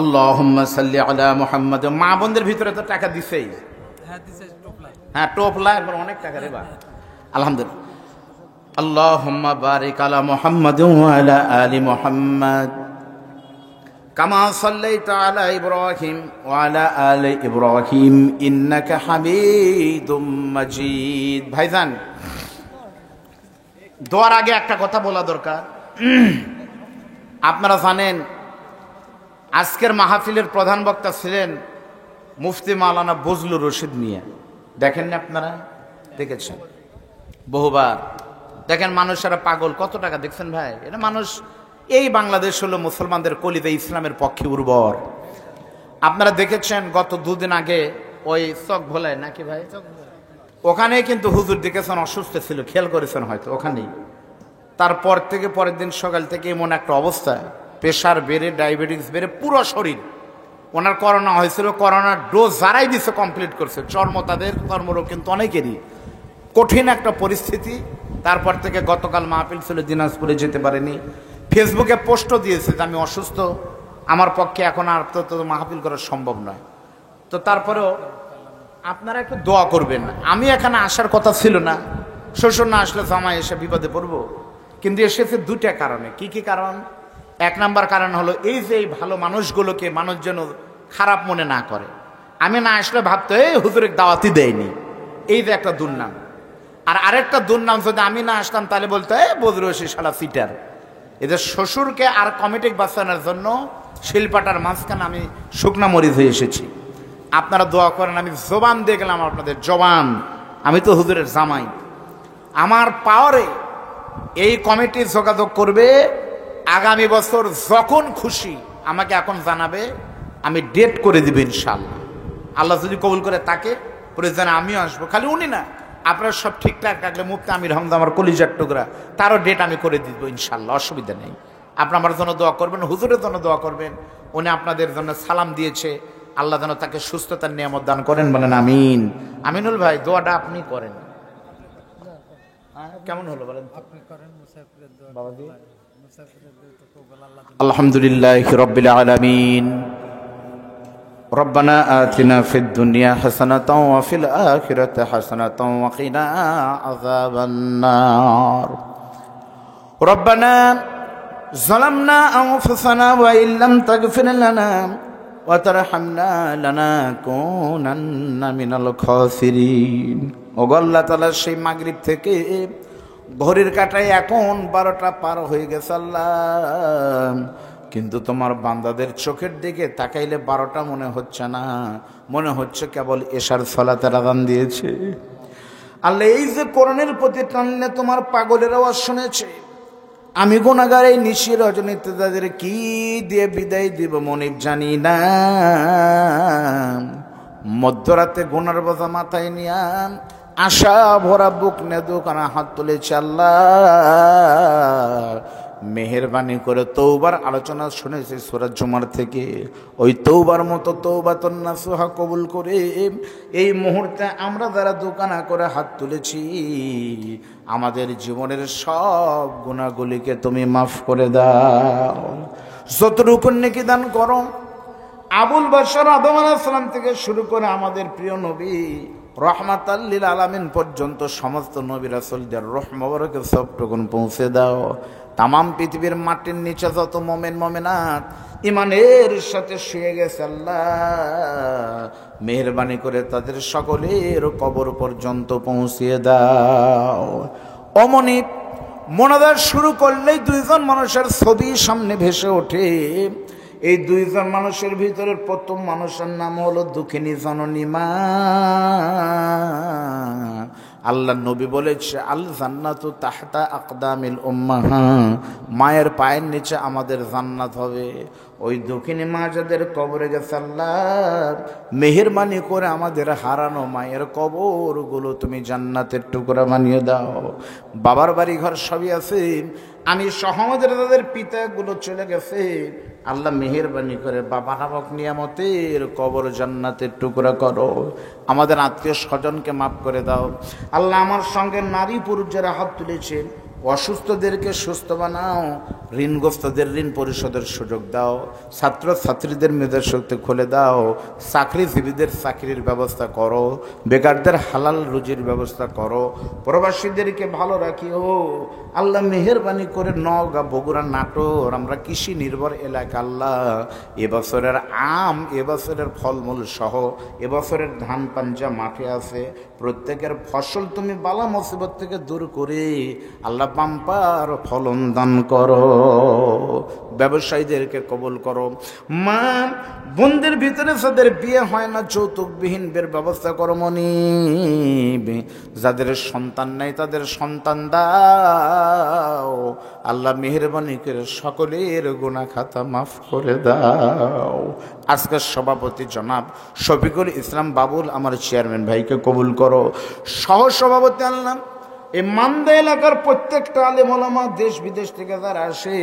আল্লাহুম্মা সাল্লি আলা মুহাম্মাদ। মা বোনদের ভিতরে তো টাকা দিছেই, হ্যাঁ টোপলা একবার অনেক টাকা রে বা, আলহামদুলিল্লাহ। আল্লাহুম্মা বারিক আলা মুহাম্মাদ ওয়া আলা আলি মুহাম্মাদ কামা সাল্লাইতা আলা ইব্রাহিম ওয়া আলা আলি ইব্রাহিম ইন্নাকা হামিদুম মাজিদ। ভাইজান দোয়ার আগে একটা কথা বলা দরকার। আপনারা জানেন আজকের মাহফিলের প্রধান বক্তা ছিলেন মুফতি মাওলানা বজলুর রশিদ মিয়া। দেখেন না আপনারা? দেখেছেন বহুবার। দেখেন মানুষেরা পাগল, কত টাকা দেখছেন ভাই? এটা মানুষ, এই বাংলাদেশ হলো মুসলমানদের কলিতে ইসলামের পক্ষে উর্বর। আপনারা দেখেছেন গত 2 দিন আগে ওই চক ভোলায় নাকি ভাই, ওখানে কিন্তু হুজুর দেখেছেন অসুস্থ ছিল, খেয়াল করেছেন হয়তো ওখানেই। তারপর থেকে পরের দিন সকাল থেকে এমন একটা অবস্থা, প্রেশার বেড়ে, ডায়াবেটিস বেড়ে, পুরো শরীর। ওনার করোনা হয়েছিল, করোনার ডোজ যারাই দিচ্ছে কমপ্লিট করছে, তাদের কর্মরোগ কিন্তু অনেকেরই, কঠিন একটা পরিস্থিতি। তারপর থেকে গতকাল মাহফিল ছিল, দিনাজপুরে যেতে পারেনি। ফেসবুকে পোস্টও দিয়েছে যে আমি অসুস্থ, আমার পক্ষে এখন আর তো মাহফিল করা সম্ভব নয়। তো তারপরেও আপনারা একটু দোয়া করবেন। আমি এখানে আসার কথা ছিল না, শ্বশুর না আসলে জামাই এসে বিপদে পড়বো, কিন্তু এসেছে 2টা কারণে। কি কি কারণ? 1 নাম্বার কারণ হলো এই যে এই ভালো মানুষগুলোকে মানুষ যেন খারাপ মনে না করে। আমি না আসলে ভাবতো এই হুজুরের দাওয়াতি দেয়নি, এই যে একটা দুর্নাম। আর আরেকটা দুর্নাম, যদি আমি না আসতাম তাহলে বলতো এই বদরুশি শালা সিটার। এদের শ্বশুরকে আর কমিটিক বাঁচানোর জন্য শিলপাটার মাঝখানে আমি শুকনা মরিচ হয়ে এসেছি। আপনারা দোয়া করেন। আমি জবান দিয়ে গেলাম আপনাদের, জবান, আমি তো হুজুরের জামাই। আমার পাওয়ারে এই কমিটি যোগাযোগ করবে, আগামী বছর যখন খুশি আমাকে এখন জানাবে, আমি ডেট করে দিব ইনশাআল্লাহ। আল্লাহ যদি কবুল করে তাকে প্রয়োজনে আমিও আসবো। খালি উনি না, আপনারা সব ঠিকঠাক রাখলে মুফতি আমির হামজা আমার কলিজার টুকরা, তারও ডেট আমি করে দিব ইনশাআল্লাহ, অসুবিধা নেই। আপনারা আমার জন্য দোয়া করবেন, হুজুরের জন্য দোয়া করবেন। উনি আপনাদের জন্য সালাম দিয়েছে, আল্লাহ যেন তাকে সুস্থতার নিয়ামত দান করেন, বলেন আমিন। আমিনুল ভাই দোয়াটা আপনি করেন, কেমন হলো বলেন? আলহামদুলিল্লাহি রাব্বিল আলামিন। ربنا آتنا في الدنيا حسنة وفي الآخرة حسنة وقنا عذاب النار ربنا ظلمنا أنفسنا وإن لم تغفر لنا وترحمنا لنكونن من الخاسرين ওগো আল্লাহ তাআলা সেই মাগরিব থেকে ঘড়ির কাঁটায় এখন 12টা পার হয়ে গেছে আল্লাহ, কিন্তু তোমার বান্দাদের চোখের দিকে তাকাইলে 12টা মনে হচ্ছে না, মনে হচ্ছে কেবল এশার সালাতের আযান দিয়েছে। আল্লাহ এই যে কোরআনের প্রতি টানলে তোমার পাগলের আওয়াজ শুনেছে, আমি গুনাহগার এই নিশি রজনীতে তাদের কি দিয়ে বিদায় দিব মনিব জানি না। মধ্যরাতে গুনার বোঝা মাথায় নিয়া আশা ভরা বুক নে দোকানে হাত তুলেছে আল্লাহ, মেহেরবানি করে তৌবার আলোচনা শুনেছি সূরা জুমার থেকে, ওই তৌবার মতো তৌবাতুন নাসুহা কবুল করে এই মুহূর্তে আমরা যারা দোকানা করে হাত তুলেছি আমাদের জীবনের সব গুনাহগুলিকে তুমি মাফ করে দাও। যতটুকু নেকি দান করো আবুল বাশার আদম আলাইহিস সালাম থেকে শুরু করে আমাদের প্রিয় নবী রহমাতাল লিল আলামিন পর্যন্ত সমস্ত নবী রাসূলদের রূহ মুবারকের সবটুকুন পৌঁছে দাও। তামাম পৃথিবীর মাটির নিচে যত মুমিন মুমিনাত ইমানের সাথে শুয়ে গেছে আল্লাহ, মেহেরবানি করে তাদের সকলের কবর পর্যন্ত পৌঁছিয়ে দাও। অমনি মোনাজাত শুরু করলেই দুইজন মানুষের ছবি সামনে ভেসে ওঠে। এই দুইজন মানুষের ভিতরের প্রথম মানুষের নাম হলো দুঃখিনী জননী মা। আল্লাহ নবী বলেছে আল জান্নাতু তাহতা আকদামিল উম্মাহাত, মায়ের পায়ের নিচে আমাদের জান্নাত হবে। ওই দুঃখিনী মা যাদের কবরে গেছে আল্লাহ মেহেরবানি করে আমাদের হারানো মায়ের কবরগুলো তুমি জান্নাতের টুকরা বানিয়ে দাও। বাবার বাড়ি ঘর সবই আছে, আমি সহমদের তাদের পিতাগুলো চলে গেছে, আল্লাহ মেহেরবানি করে বাবা নামক নিয়ামতের কবর জান্নাতের টুকরা করো। আমাদের আত্মীয় স্বজনকে মাফ করে দাও আল্লাহ। আমার সঙ্গে নারী পুরুষ যারা হাত তুলেছেন অসুস্থদেরকে সুস্থ বানাও, ঋণগ্রস্তদের ঋণ পরিশোধের সুযোগ দাও, ছাত্র ছাত্রীদের মেধার শক্তি খুলে দাও, চাকরিজীবীদের চাকরির ব্যবস্থা করো, বেকারদের হালাল রুজির ব্যবস্থা করো, প্রবাসীদেরকে ভালো রাখিও আল্লাহ। মেহেরবানি করে নওগাঁ বগুড়া নাটোর আমরা কৃষি নির্ভর এলাকা আল্লাহ এবছরের আম এবছরের ফলমূল সহ এবছরের ধান পাঞ্জা মাঠে আছে, প্রত্যেকের ফসল তুমি বালা মুসিবত থেকে দূর করে আল্লাহ পাম্পার ফলন দান করো। ব্যবসায়ীদেরকে কবুল করো। মা বোনদের ভিতরে যাদের বিয়ে হয় না যৌতুকবিহীন বের ব্যবস্থা করো মনিব। যাদের সন্তান নাই তাদের সন্তান দাও আল্লাহ। মেহেরবানি করে সকলের গুনাহ খাতা মাফ করে দাও। আজকের সভাপতি জনাব শফিকুল ইসলাম বাবুল আমার চেয়ারম্যান ভাইকে কবুল করো। সহ সভাপতি আল্লাহ এই মান্দা এলাকার প্রত্যেকটা আলেম ওলামা দেশ বিদেশ থেকে যারা আসে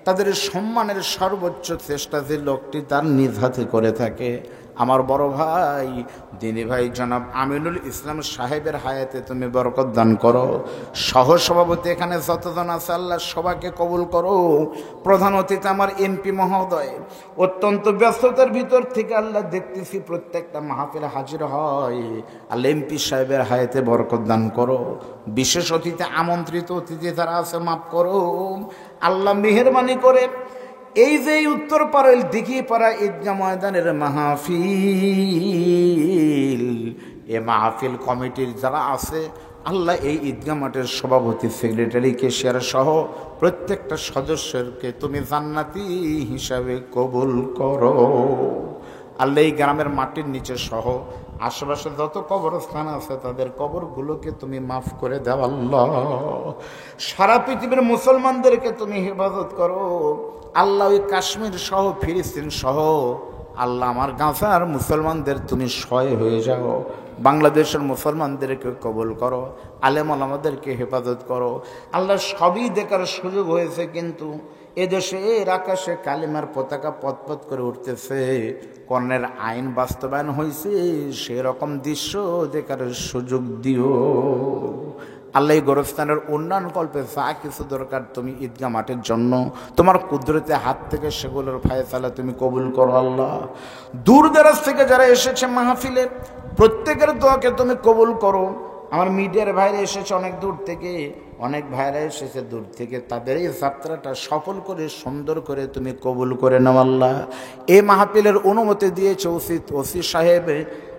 তাদের সম্মানের সর্বোচ্চ চেষ্টা যে লোকটি তার নিজ হাতে করে থাকে আমার বড় ভাই দিনী ভাই জনাব আমিনুল ইসলাম সাহেবের হায়াতে তুমি বরকত দান করো। সহ সভাপতি এখানে যতজন আছে আল্লাহ সবাইকে কবুল করো। প্রধান অতিথি আমার এমপি মহোদয় অত্যন্ত ব্যস্ততার ভিতর থেকে আল্লাহ দেখতেছি প্রত্যেকটা মাহফিলে হাজির হয় আল্লাহ এমপি সাহেবের হায়াতে বরকত দান করো। বিশেষ অতিথি আমন্ত্রিত অতিথি যারা আছে মাফ করো আল্লাহ। মেহেরবানি করে এই যে উত্তর পাড়ার দিঘি পাড়া ঈদগাহ ময়দানের মাহফিল এ মাহফিল কমিটির যারা আছে আল্লাহ এই ঈদগাহ মাঠের সভাপতি সেক্রেটারি কেশিয়ার সহ প্রত্যেকটা সদস্যকে তুমি জান্নাতি হিসাবে কবুল করো আল্লাহ। এই গ্রামের মাটির নিচে সহ আশেপাশে যত কবরস্থান আছে তাদের কবরগুলোকে তুমি মাফ করে দাও আল্লাহ। সারা পৃথিবীর মুসলমানদেরকে তুমি হেফাজত করো আল্লাহ। ওই কাশ্মীর সহ ফিলিস্তিন সহ আল্লাহ আমার গাঁজার মুসলমানদের তুমি সহায় হয়ে যাও। বাংলাদেশের মুসলমানদেরকে কবুল করো, আলেম ওলামাদেরকে হেফাজত করো আল্লাহ। সবই দেখার সুযোগ হয়েছে কিন্তু এদেশের আকাশে কালিমার পতাকা পতপত করে উঠতেছে, কর্ণের আইন বাস্তবায়ন হয়েছে, সেরকম দৃশ্য দেখার সুযোগ দিও আল্লাহ এই গোরস্থানের উন্নয়ন কল্পে যা কিছু দরকার তুমি ঈদগাহ মাঠের জন্য তোমার কুদরতে হাত থেকে সেগুলোর ফায়সালা তুমি কবুল করো আল্লাহ। দূর দরাজ থেকে যারা এসেছে মাহফিলে প্রত্যেকের দোয়াকে তুমি কবুল করো। আমার মিডিয়ার ভাইরা এসেছে অনেক দূর থেকে, অনেক ভাইরা এসেছে দূর থেকে, তাদের এই যাত্রাটা সফল করে সুন্দর করে তুমি কবুল করে নাও আল্লাহ। এই মাহফিলের অনুমতি দিয়েছে ওসি সাহেব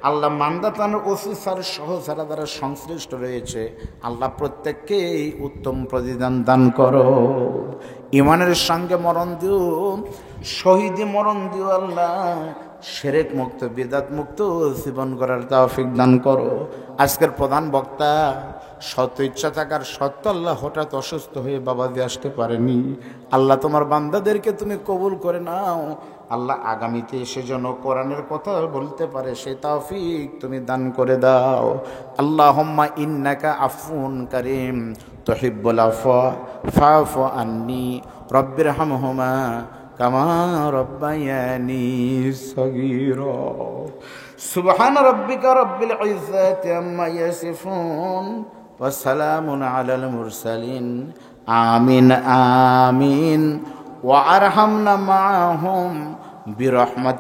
আল্লাহ, মান্দাতানের ওসি স্যার সহ যারা যারা সংশ্লিষ্ট রয়েছে আল্লাহ প্রত্যেককে উত্তম প্রতিদান দান করো। ইমানের সঙ্গে মরণ দিও, শহীদি মরণ দিও আল্লাহ। শিরক মুক্ত বিদআত মুক্ত জীবন করার তৌফিক দান করো। আজকের প্রধান বক্তা সৎ ইচ্ছা থাকার সত্য আল্লাহ হঠাৎ অসুস্থ হয়ে বাবাজি আসতে পারেনি। আল্লাহ তোমার বান্দাদেরকে তুমি কবুল করে নাও আল্লাহ। আগামীতে এসে যেন কোরআনের কথা বলতে পারে সেই তৌফিক তুমি দান করে দাও। আল্লাহুম্মা ইন্নাকা আফুন কারীম তুহিব্বুল আফওয়া ফাফু আন্নী রব্বিরহামহুমা কামা রব্বায়ানি সগীরা। সুবহানা রাব্বিকা রাব্বিল ইজ্জাতি আম্মা ইয়াসিফুন ওয়া সালামুন আলাল মুরসালিন। আমিন আমিন ওয়া আরহামনা মাআহুম বিরহমাতিকা।